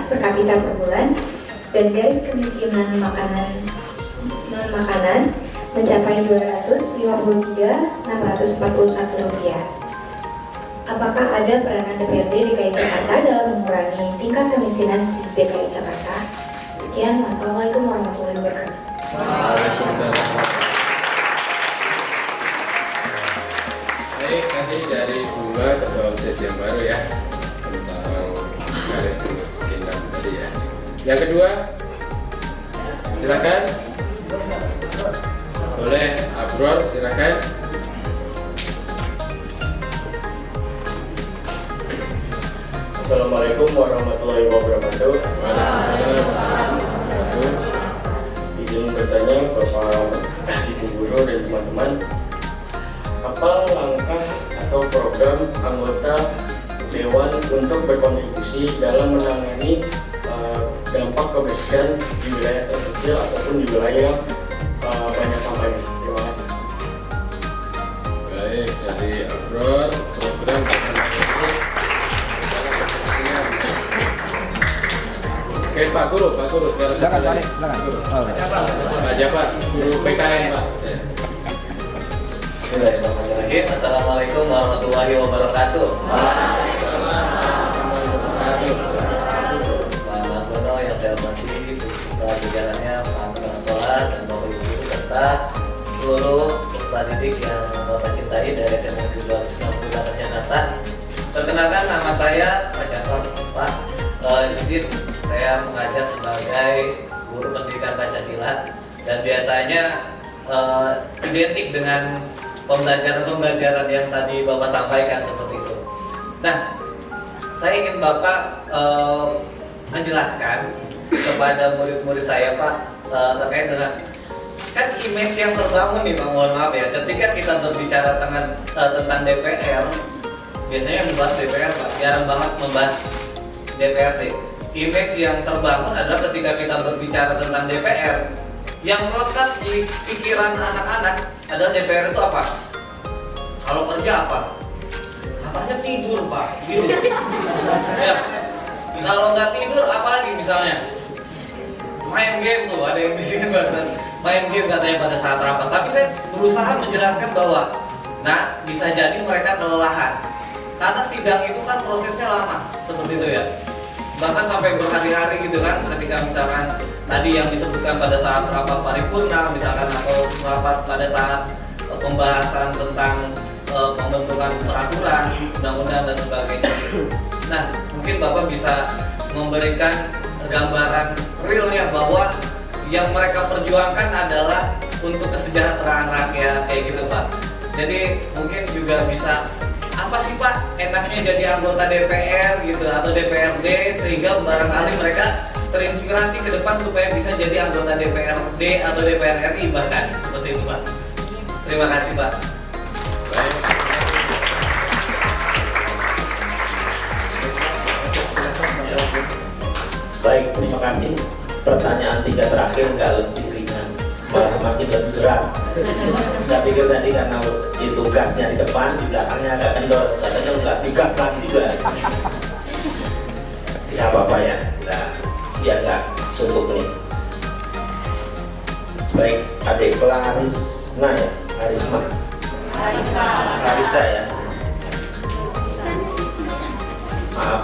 per kapita per bulan, dan garis kemiskinan makanan non-makanan mencapai Rp253.641. Apakah ada peranan DPRD DKI Jakarta dalam mengurangi tingkat kemiskinan di DKI Jakarta? Sekian, Wassalamualaikum warahmatullahi wabarakatuh. Waalaikumsalam. Baik, tadi dari Bunga Ketua OSIS yang baru ya, tentang garis kemiskinan tadi ya. Yang kedua, silakan. Boleh, Abrol, silakan. Assalamualaikum warahmatullahi wabarakatuh. Waalaikumsalam warahmatullahi wabarakatuh. Izin bertanya Bapak Ibu Guru dan teman-teman, apa langkah atau program anggota Dewan untuk berkontribusi dalam menangani dampak kebersihan di wilayah terpencil ataupun di wilayah banyak sampah ini? Terima kasih. Baik, dari Abrol, program Oke, Pak Guru sekarang Silakan, satu lagi. silakan. Guru. Oh, Pak Jafar, guru PKN Pak. Ya. Bismillahirrahmanirrahim. Assalamualaikum warahmatullahi wabarakatuh. Pak Margono yang saya hormati, Pak jajarannya, Pak Kepala Sekolah dan Bapak Ibu Guru serta seluruh peserta didik yang Bapak cintai dari SMA 260 Jakarta. Perkenalkan, nama saya Pak Jafar. Pak, izin saya mengajar sebagai guru pendidikan Pancasila dan biasanya identik dengan pembelajaran yang tadi Bapak sampaikan seperti itu. Nah, saya ingin Bapak menjelaskan kepada murid-murid saya Pak terkait dengan kan image yang terbangun nih Pak, mohon maaf ya, ketika kita berbicara tentang DPR, biasanya yang membahas DPR Pak, jarang banget membahas DPRD. Image yang terbangun adalah ketika kita berbicara tentang DPR, yang melekat di pikiran anak-anak adalah DPR itu apa? Kalau kerja apa? Katanya tidur Pak, gitu. Ya. Kalau nggak tidur, apalagi misalnya main game tuh, ada yang di sini bahasa main game katanya pada saat rapat. Tapi saya berusaha menjelaskan bahwa, nah bisa jadi mereka kelelahan karena sidang itu kan prosesnya lama, seperti itu ya. Bahkan sampai berhari-hari gitu kan, ketika misalkan tadi yang disebutkan pada saat rapat paripurna misalkan, atau rapat pada saat pembahasan tentang pembentukan peraturan, undang-undang dan sebagainya. Nah, mungkin Bapak bisa memberikan gambaran realnya bahwa yang mereka perjuangkan adalah untuk kesejahteraan rakyat kayak gitu Pak. Jadi mungkin juga bisa apa sih Pak enaknya jadi anggota DPR gitu atau DPRD sehingga barangkali mereka terinspirasi ke depan supaya bisa jadi anggota DPRD atau DPR RI bahkan seperti itu Pak. Terima kasih Pak. Baik, terima kasih. pertanyaan 3 terakhir nggak lebih ringan, malah makin lebih berat. Saya pikir tadi karena itu gasnya di depan, di belakangnya agak kendor, katanya nggak digas lagi juga. Ya apa-apa ya, kita biar nggak suntuk nih. Baik, adik Clarisna ya, Clarissa ya. Maaf,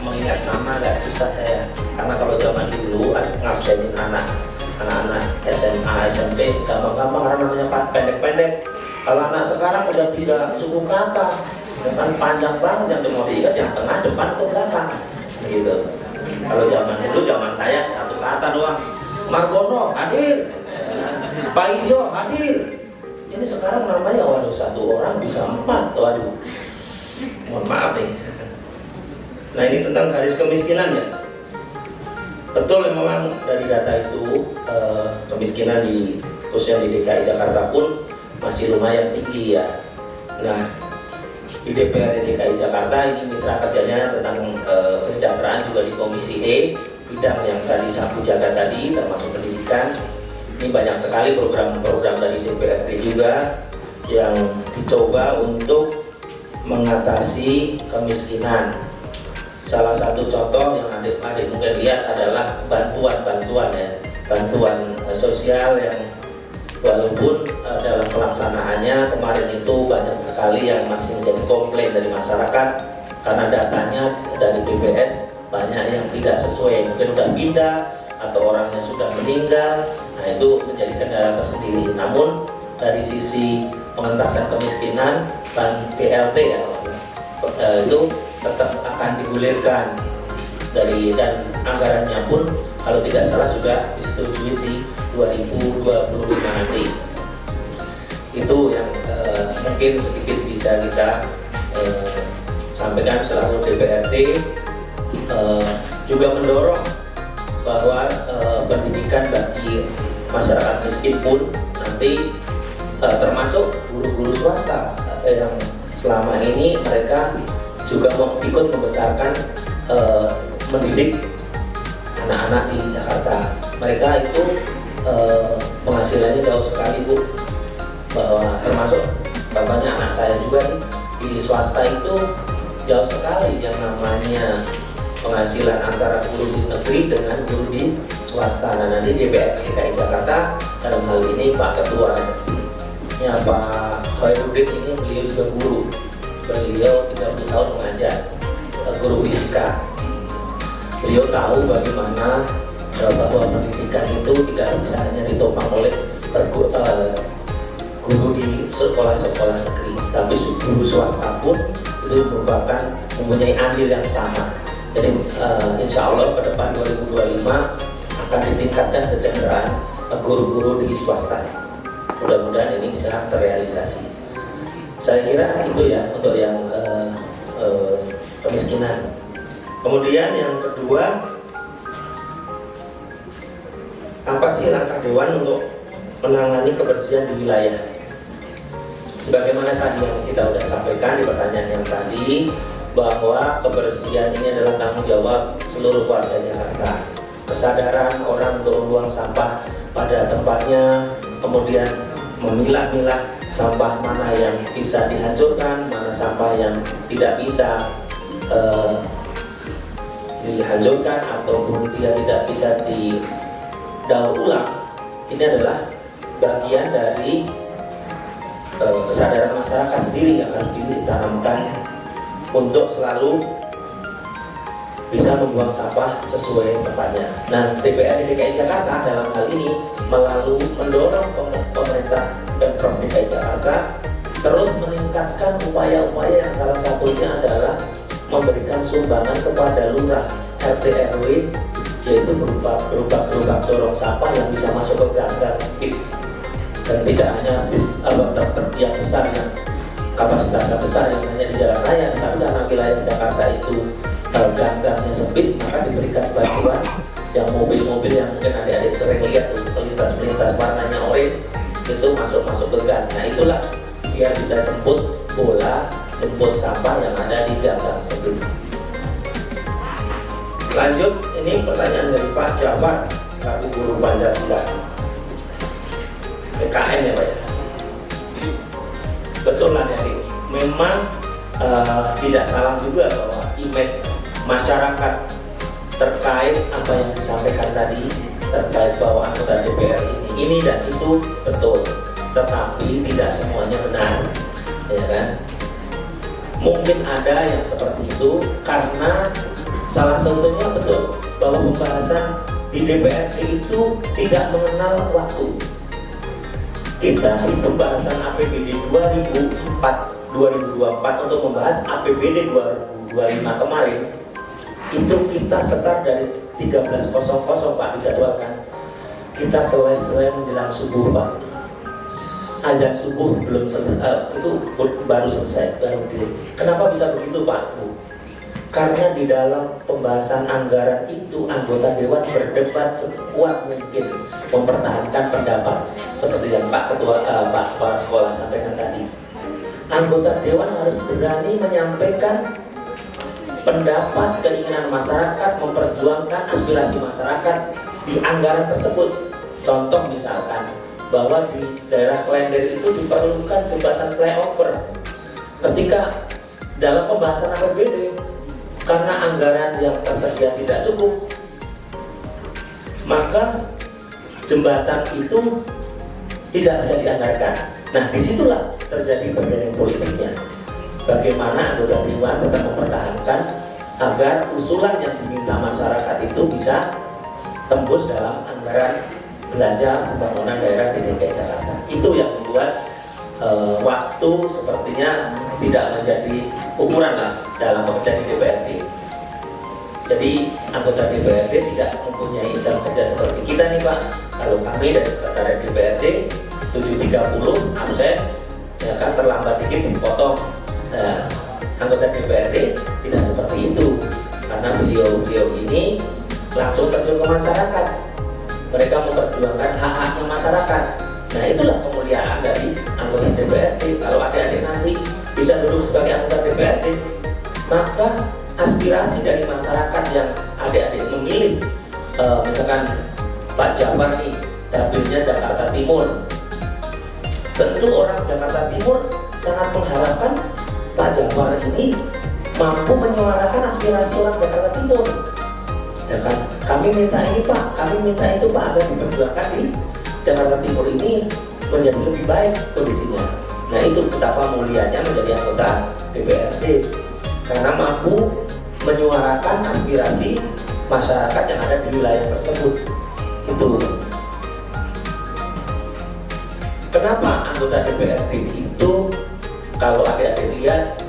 mengingat nama agak susah saya, karena kalau zaman dulu ngabsenin anak-anak SMA, SMP gampang-gampang karena namanya pendek-pendek. Kalau anak sekarang udah tidak suku kata, kan panjang banget, yang mau diingat yang tengah, depan atau belakang, gitu. Kalau zaman dulu, zaman saya satu kata doang. Margono hadir, Pak Ijo hadir. Ini sekarang namanya waduh, satu orang bisa 4, waduh. Mohon maaf nih. Nah ini tentang garis kemiskinan ya. Betul memang dari data itu kemiskinan khususnya di DKI Jakarta pun masih lumayan tinggi ya. Nah di DPRD DKI Jakarta ini mitra kerjanya tentang kesejahteraan juga di Komisi E, bidang yang tadi sapu jaga tadi termasuk pendidikan. Ini banyak sekali program-program dari DPRD juga yang dicoba untuk mengatasi kemiskinan. Salah satu contoh yang adik-adik mungkin lihat adalah bantuan ya, bantuan sosial yang walaupun dalam pelaksanaannya kemarin itu banyak sekali yang masih menjadi komplain dari masyarakat karena datanya dari BPS banyak yang tidak sesuai, mungkin sudah pindah atau orangnya sudah meninggal. Nah itu menjadi kendala tersendiri. Namun dari sisi pengentasan kemiskinan dan BLT ya itu tetap akan digulirkan dan anggarannya pun kalau tidak salah sudah disetujui di 2025 nanti. Itu yang mungkin sedikit bisa kita sampaikan selaku DPRD. Juga mendorong bahwa pendidikan bagi masyarakat miskin pun nanti termasuk guru-guru swasta yang selama ini mereka juga ikut membesarkan mendidik anak-anak di Jakarta. Mereka itu penghasilannya jauh sekali Bu, bahwa termasuk bapaknya anak saya juga di swasta itu jauh sekali yang namanya penghasilan antara guru di negeri dengan guru di swasta. Nah nanti DPRD DKI Jakarta dalam hal ini Pak Ketuanya Pak Khairuddin ini beliau juga guru. Beliau 30 tahun mengajar, guru fisika. Beliau tahu bagaimana bahwa pendidikan itu tidak bisa hanya ditopang oleh guru di sekolah-sekolah negeri, tapi guru swasta pun itu merupakan mempunyai andil yang sama. Jadi insya Allah ke depan 2025 akan ditingkatkan kesejahteraan guru-guru di swasta. Mudah-mudahan ini bisa terrealisasi. Saya kira itu ya untuk yang kemiskinan. Kemudian yang kedua, apa sih langkah Dewan untuk menangani kebersihan di wilayah? Sebagaimana tadi yang kita sudah sampaikan di pertanyaan yang tadi, bahwa kebersihan ini adalah tanggung jawab seluruh warga Jakarta. Kesadaran orang untuk membuang sampah pada tempatnya, kemudian memilah-milah sampah mana yang bisa dihancurkan, mana sampah yang tidak bisa dihancurkan ataupun dia tidak bisa didaur ulang. Ini adalah bagian dari kesadaran masyarakat sendiri yang harus ditanamkan untuk selalu bisa membuang sampah sesuai tempatnya. Nah, DPRD DKI Jakarta dalam hal ini mendorong pemerintah Pemprov DKI Jakarta terus meningkatkan upaya-upaya yang salah satunya adalah memberikan sumbangan kepada lurah RT RW, yaitu berupa gerobak dorong sampah yang bisa masuk ke gang-gang sempit, dan tidak hanya truk yang besar yang kapasitasnya besar yang hanya di jalan raya, tapi karena wilayah Jakarta itu gang-gangnya sempit, maka diberikan bantuan yang mobil-mobil yang mungkin adik-adik sering lihat pelintas warnanya oranye itu masuk ke gang. Nah itulah biar bisa jemput bola, jemput sampah yang ada di gang-gang sempit. Lanjut ini pertanyaan dari Pak Jafar, selaku guru Pancasila. PKN ya Pak ya. Betul lah dari memang tidak salah juga bahwa image masyarakat terkait apa yang disampaikan tadi terkait bahwa anggota DPR ini dan itu betul, tetapi tidak semuanya benar, ya kan? Mungkin ada yang seperti itu karena salah satunya betul bahwa pembahasan di DPRD itu tidak mengenal waktu. Kita itu pembahasan APBD 2024 untuk membahas APBD 2025 kemarin itu kita start dari 13.00 Pak dijadwalkan. Kita selesai menjelang subuh Pak. Azan subuh belum selesai, itu baru selesai, baru dulu. Kenapa bisa begitu Pak? Karena di dalam pembahasan anggaran itu anggota dewan berdebat sekuat mungkin mempertahankan pendapat seperti yang Pak Ketua Pak Kepala Sekolah sampaikan tadi. Anggota dewan harus berani menyampaikan pendapat, keinginan masyarakat, memperjuangkan aspirasi masyarakat di anggaran tersebut. Contoh misalkan bahwa di daerah Klender itu diperlukan jembatan flyover. Ketika dalam pembahasan APBD karena anggaran yang tersedia tidak cukup, maka jembatan itu tidak bisa dianggarkan. Nah, disitulah terjadi perbedaan politiknya. Bagaimana anggota dewan tetap mempertahankan agar usulan yang diminta masyarakat itu bisa tembus dalam anggaran belanja pembangunan daerah di DKI Jakarta. Itu yang membuat waktu sepertinya tidak menjadi ukuran lah dalam bekerja di DPRD. Jadi anggota DPRD tidak mempunyai jam kerja seperti kita nih Pak. Kalau kami dari sekretariat DPRD 7.30 absen, ya kan, terlambat dikit dipotong. Nah, anggota DPRD tidak seperti itu karena beliau ini langsung terjun ke masyarakat. Mereka memperjuangkan hak-haknya masyarakat. Nah, itulah kemuliaan dari anggota DPRD. Kalau adik-adik nanti bisa duduk sebagai anggota DPRD, maka aspirasi dari masyarakat yang adik-adik memilih, misalkan Pak Jafar nih, dapilnya Jakarta Timur. Tentu orang Jakarta Timur sangat mengharapkan Pak Jafar ini mampu menyuarakan aspirasi orang Jakarta Timur. Ya kan? Kami minta ini Pak, kami minta itu Pak, agar diperjuangkan di Jakarta Timur ini menjadi lebih baik kondisinya. Nah, itu betapa mulianya menjadi anggota DPRD karena mampu menyuarakan aspirasi masyarakat yang ada di wilayah tersebut. Itu kenapa anggota DPRD itu kalau adik-adik lihat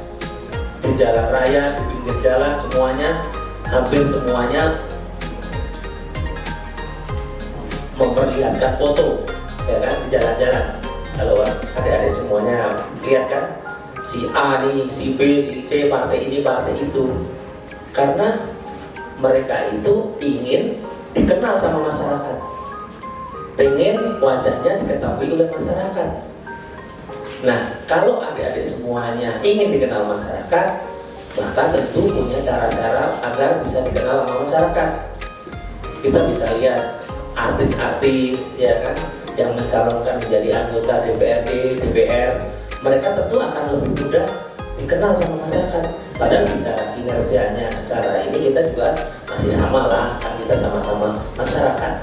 di jalan raya, di pinggir jalan semuanya, hampir semuanya memperlihatkan foto, ya kan, di jalan-jalan. Kalau adik-adik semuanya lihat kan, si A nih, si B, si C, partai ini, partai itu. Karena mereka itu ingin dikenal sama masyarakat, pengen wajahnya diketahui oleh masyarakat. Nah, kalau adik-adik semuanya ingin dikenal masyarakat, maka tentu punya cara-cara agar bisa dikenal sama masyarakat. Kita bisa lihat artis-artis, ya kan, yang mencalonkan menjadi anggota DPRD, DPR, mereka tentu akan lebih mudah dikenal sama masyarakat. Padahal bicara kinerjanya secara ini kita juga masih sama lah, kan kita sama-sama masyarakat.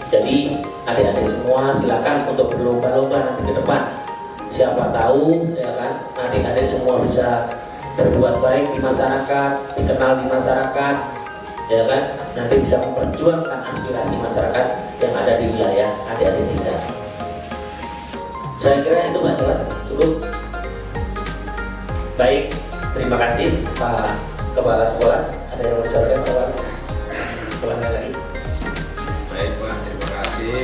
Jadi adik-adik semua silakan untuk berlomba-lomba nanti ke depan. Siapa tahu, ya kan, adik-adik semua bisa berbuat baik di masyarakat, dikenal di masyarakat, ya kan, nanti bisa memperjuangkan aspirasi masyarakat yang ada di wilayah adik-adik kita. Saya kira itu Mas Sobat, cukup. Baik, terima kasih Pak Kepala Sekolah. Ada yang mau bicara Pak? Sekolahnya lagi. Baik Pak, terima kasih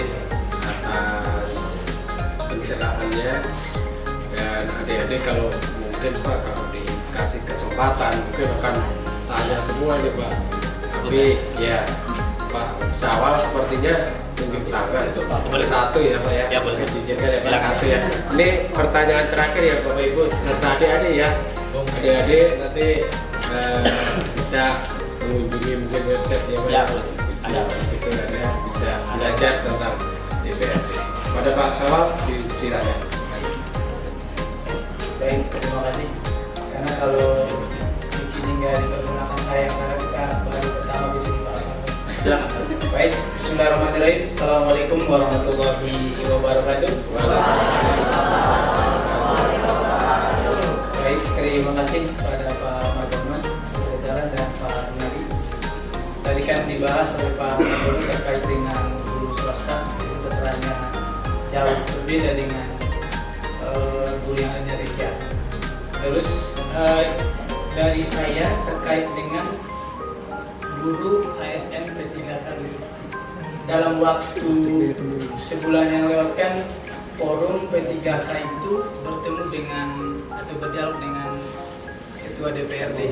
atas pencerahannya. Dan adik-adik kalau mungkin Pak, kalau dikasih kesempatan mungkin akan tanya semua nih Pak. Tapi ya Pak Syawal sepertinya mungkin tangga itu Pak satu ya Pak ya. Ya boleh. Diizinkan ya Pak satu ya. Ini pertanyaan terakhir ya Bapak Ibu serta adik-adik ya. Adik-adik nanti bisa mengunjungi mungkin website ya Pak. Ya, ada di situ Anda bisa belajar tentang DPRD. Pada Pak Syawal silakan. Baik, terima kasih. Karena kalau ini nggak dipergunakan saya karena kita baru pertama di sini Pak. Baik, Bismillahirrahmanirrahim. Assalamualaikum warahmatullahi wabarakatuh. Baik, terima kasih pada Pak Margono, Jalan dan Pak Nadi. Tadi kan dibahas oleh Pak Margono terkait dengan guru swasta, itu keterangannya jauh berbeda dengan guru yang ada di Riau. Terus dari saya terkait dengan guru ASN P3K dalam waktu sebulan yang lewatkan forum P3K itu bertemu dengan atau berdialog dengan Ketua DPRD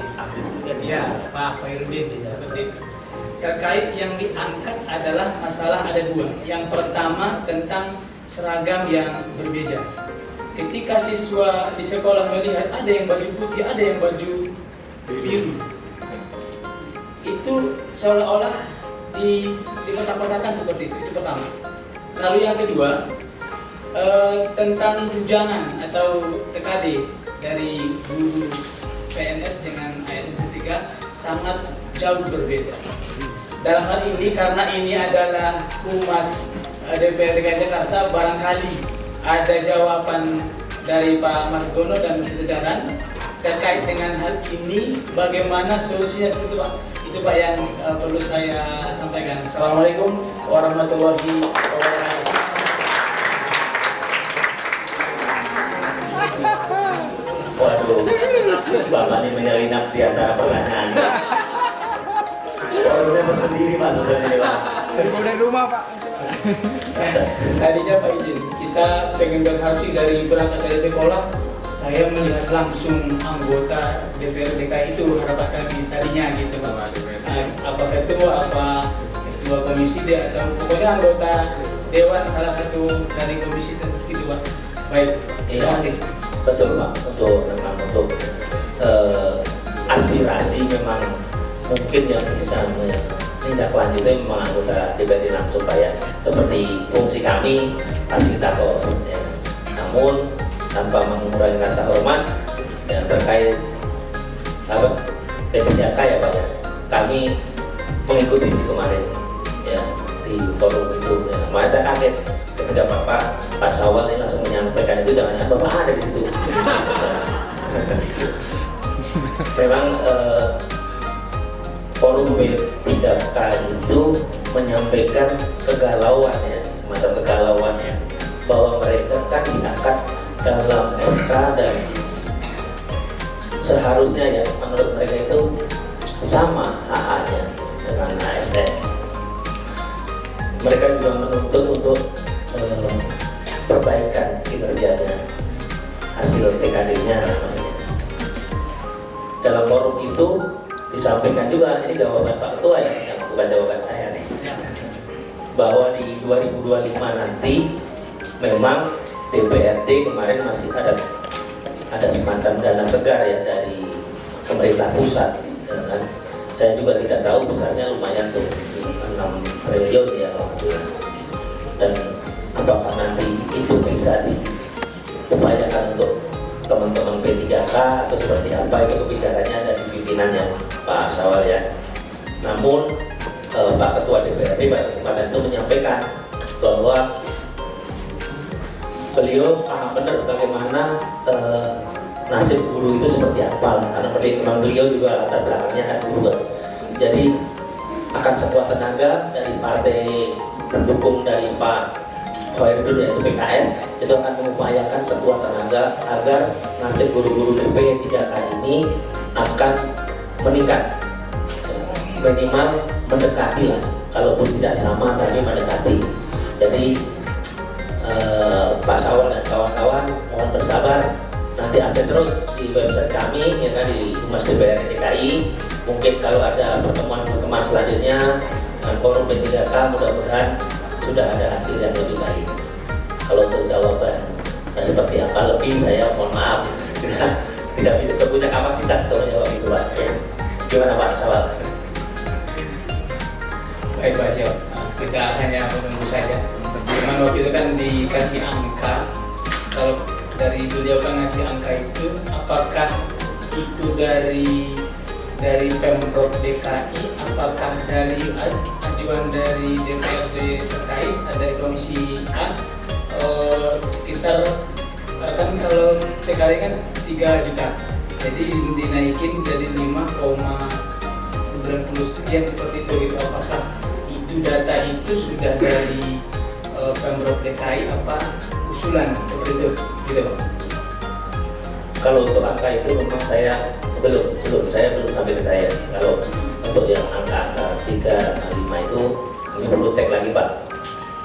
ya Pak Khairuddin seperti itu. Terkait yang diangkat adalah masalah ada dua. Yang pertama tentang seragam yang berbeda. Ketika siswa di sekolah melihat ada yang baju putih, ada yang baju biru, itu seolah-olah di kotak-kotakan seperti itu pertama. Lalu yang kedua tentang tunjangan atau TKD dari guru PNS dengan ASN 3 sangat jauh berbeda. Dalam hal ini karena ini adalah Humas DPRD DKI Jakarta, barangkali ada jawaban dari Pak Margono dan Jajaran terkait dengan hal ini, bagaimana solusinya seperti itu Pak? Itu Pak yang perlu saya sampaikan. Assalamualaikum warahmatullahi wabarakatuh. Waduh, Bapak ini menyelinap di antara pertanyaan. Waduh, bersendiri Pak sebenarnya Pak. Dari rumah Pak. Tadinya Pak izin, kita pengen berhasil dari berangkat dari sekolah. Saya melihat langsung anggota DPRD DKI itu harapan kami tadinya gitu Pak. Apa ketua, apa ketua komisi dia atau pokoknya anggota dewan salah satu dari komisi tertentu gitu Pak. Baik, terima kasih. Betul Pak, untuk aspirasi memang mungkin yang bisa menindaklanjuti memang anggota DPRD langsung Pak ya. Seperti fungsi kami fasilitator ya. Namun tanpa mengurangi rasa hormat yang terkait apa P3K ya Pak ya. Kami mengikuti kemarin ya di forum itu. Ya. Makanya saya kaget ketika Pak Syawal ini langsung menyampaikan itu, jangan-jangan Bapak ada di situ. Memang forum P3K itu menyampaikan kegalauan ya, semacam kegalauan ya, bahwa mereka kan diangkat dalam SK dan seharusnya ya menurut mereka itu sama HA-nya dengan ASN. Mereka juga menuntut untuk perbaikan kinerjanya, hasil TKD-nya. Dalam forum itu disampaikan juga, ini jawaban Pak Ketua ya, yang bukan jawaban saya nih, bahwa di 2025 nanti memang DPRD kemarin masih ada semacam dana segar ya dari pemerintah pusat. Dan saya juga tidak tahu besarnya, lumayan tuh 6 triliun ya kalau maksudnya. Dan apakah nanti itu bisa diupayakan untuk teman-teman P3K atau seperti apa, itu kebijakannya dari pimpinannya Pak Syawal ya. Namun Pak Ketua DPRD pada kesempatan itu menyampaikan bahwa beliau paham benar bagaimana nasib guru itu seperti apa, karena memang beliau juga latar belakangnya kan guru. Jadi akan sekuat tenaga dari partai pendukung dari Pak Khairuddin yaitu PKS itu akan mengupayakan sekuat tenaga agar nasib guru-guru DP3K ini akan meningkat, minimal mendekati lah, kalaupun tidak sama tapi mendekati. Jadi Pak Syawal dan kawan-kawan mohon bersabar, nanti update terus di website kami ya kan, di Humas DPRD DKI. Mungkin kalau ada pertemuan selanjutnya dengan forum P3K, mudah-mudahan sudah ada hasil yang lebih baik. Kalau untuk jawaban seperti apa lebih, saya mohon maaf tidak punya kapasitas untuk menjawab itu Pak ya. Gimana Pak Syawal? Baik Pak Syok, kita hanya menunggu saja. Cuman waktu itu kan dikasih angka, kalau dari beliau kan ngasih angka itu, apakah itu dari Pemprov DKI, apakah dari ajuan dari DPRD terkait, dari Komisi A, sekitar kan kalau TKI kan 3 juta, jadi dinaikin jadi 5,90 sekian seperti itu gitu. Apakah itu data itu sudah dari Pemprov DKI apa usulan seperti itu gitu Pak? Kalau untuk angka itu memang saya belum sampai ke saya. Kalau untuk yang angka 3, 5 itu ini perlu cek lagi Pak.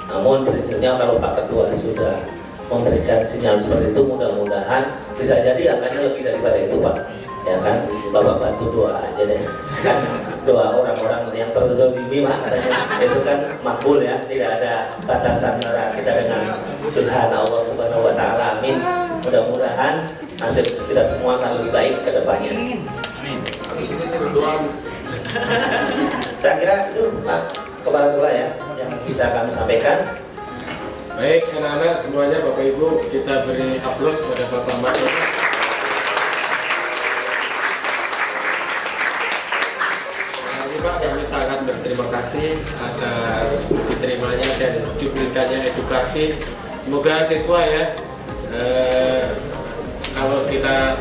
Namun prinsipnya kalau Pak Ketua sudah memberikan sinyal seperti itu, mudah-mudahan bisa jadi angkanya lebih daripada itu Pak. Ya kan, Bapak bantu doa aja deh. Kan doa orang-orang yang terzolimi Pak, katanya itu kan makbul ya, tidak ada batasan antara kita dengan Subhanallah Subhanahu wa Ta'ala. Amin. Mudah-mudahan nasib kita semua akan lebih baik ke depannya. Saya kira itu Pak Kepala Sekolah ya yang bisa kami sampaikan. Baik, anak-anak semuanya, Bapak Ibu, kita beri aplaus kepada Bapak Margono. Pak, kami sangat berterima kasih atas diterimanya dan diberikannya edukasi. Semoga siswa ya, kalau kita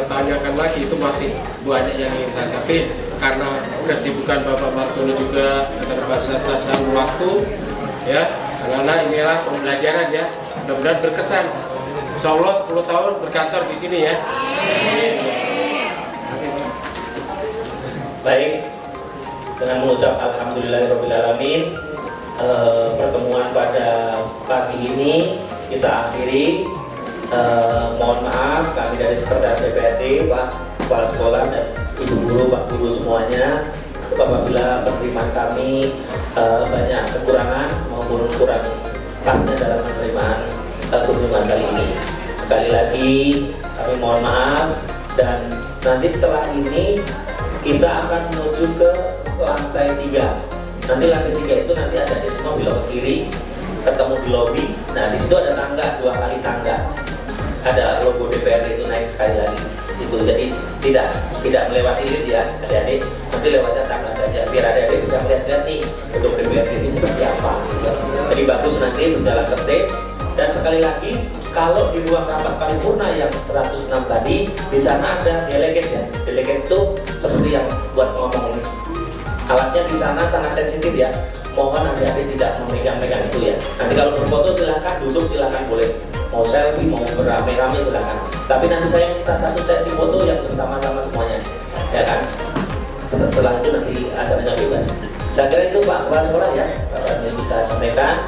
tanyakan lagi itu masih banyak yang ingin saya, tapi karena kesibukan Bapak Margono juga keterbatasan waktu ya, anak-anak inilah pembelajaran ya, mudah-mudahan berkesan. Insya Allah 10 tahun berkantor di sini ya. Baik, dengan mengucap alhamdulillahirobbilalamin, pertemuan pada pagi ini kita akhiri. Mohon maaf kami dari Sekretaris DPRD, Pak Kepala Sekolah dan Ibu Guru, Pak Guru semuanya, apabila penerimaan kami banyak kekurangan maupun kurang pasnya dalam penerimaan kunjungan kali ini. Sekali lagi kami mohon maaf, dan nanti setelah ini kita akan menuju ke lantai 3. Nanti lantai 3 itu nanti ada di semua belok ke kiri, ketemu di lobi. Nah di situ ada tangga, 2 kali tangga. Ada logo DPRD itu naik sekali lagi di situ. Jadi tidak melewati lift ya adik-adik. Nanti lewatnya tangga saja biar adik-adik bisa melihat-lihat nih untuk DPRD ini seperti apa. Jadi bagus nanti berjalan tertib. Dan sekali lagi, kalau di ruang rapat paripurna yang 106 tadi, di sana ada delegate ya. Delegate itu seperti yang buat ngomong. Alatnya di sana sangat sensitif ya. Mohon adik-adik tidak memegang-megang itu ya. Nanti kalau berfoto silahkan duduk, silahkan boleh. Mau selfie, mau berame-rame silahkan. Tapi nanti saya minta satu sesi foto yang bersama-sama semuanya, ya kan? Setelah itu nanti acaranya bebas. Saya kira itu Pak Kepala Sekolah ya, Bapak bisa sampaikan.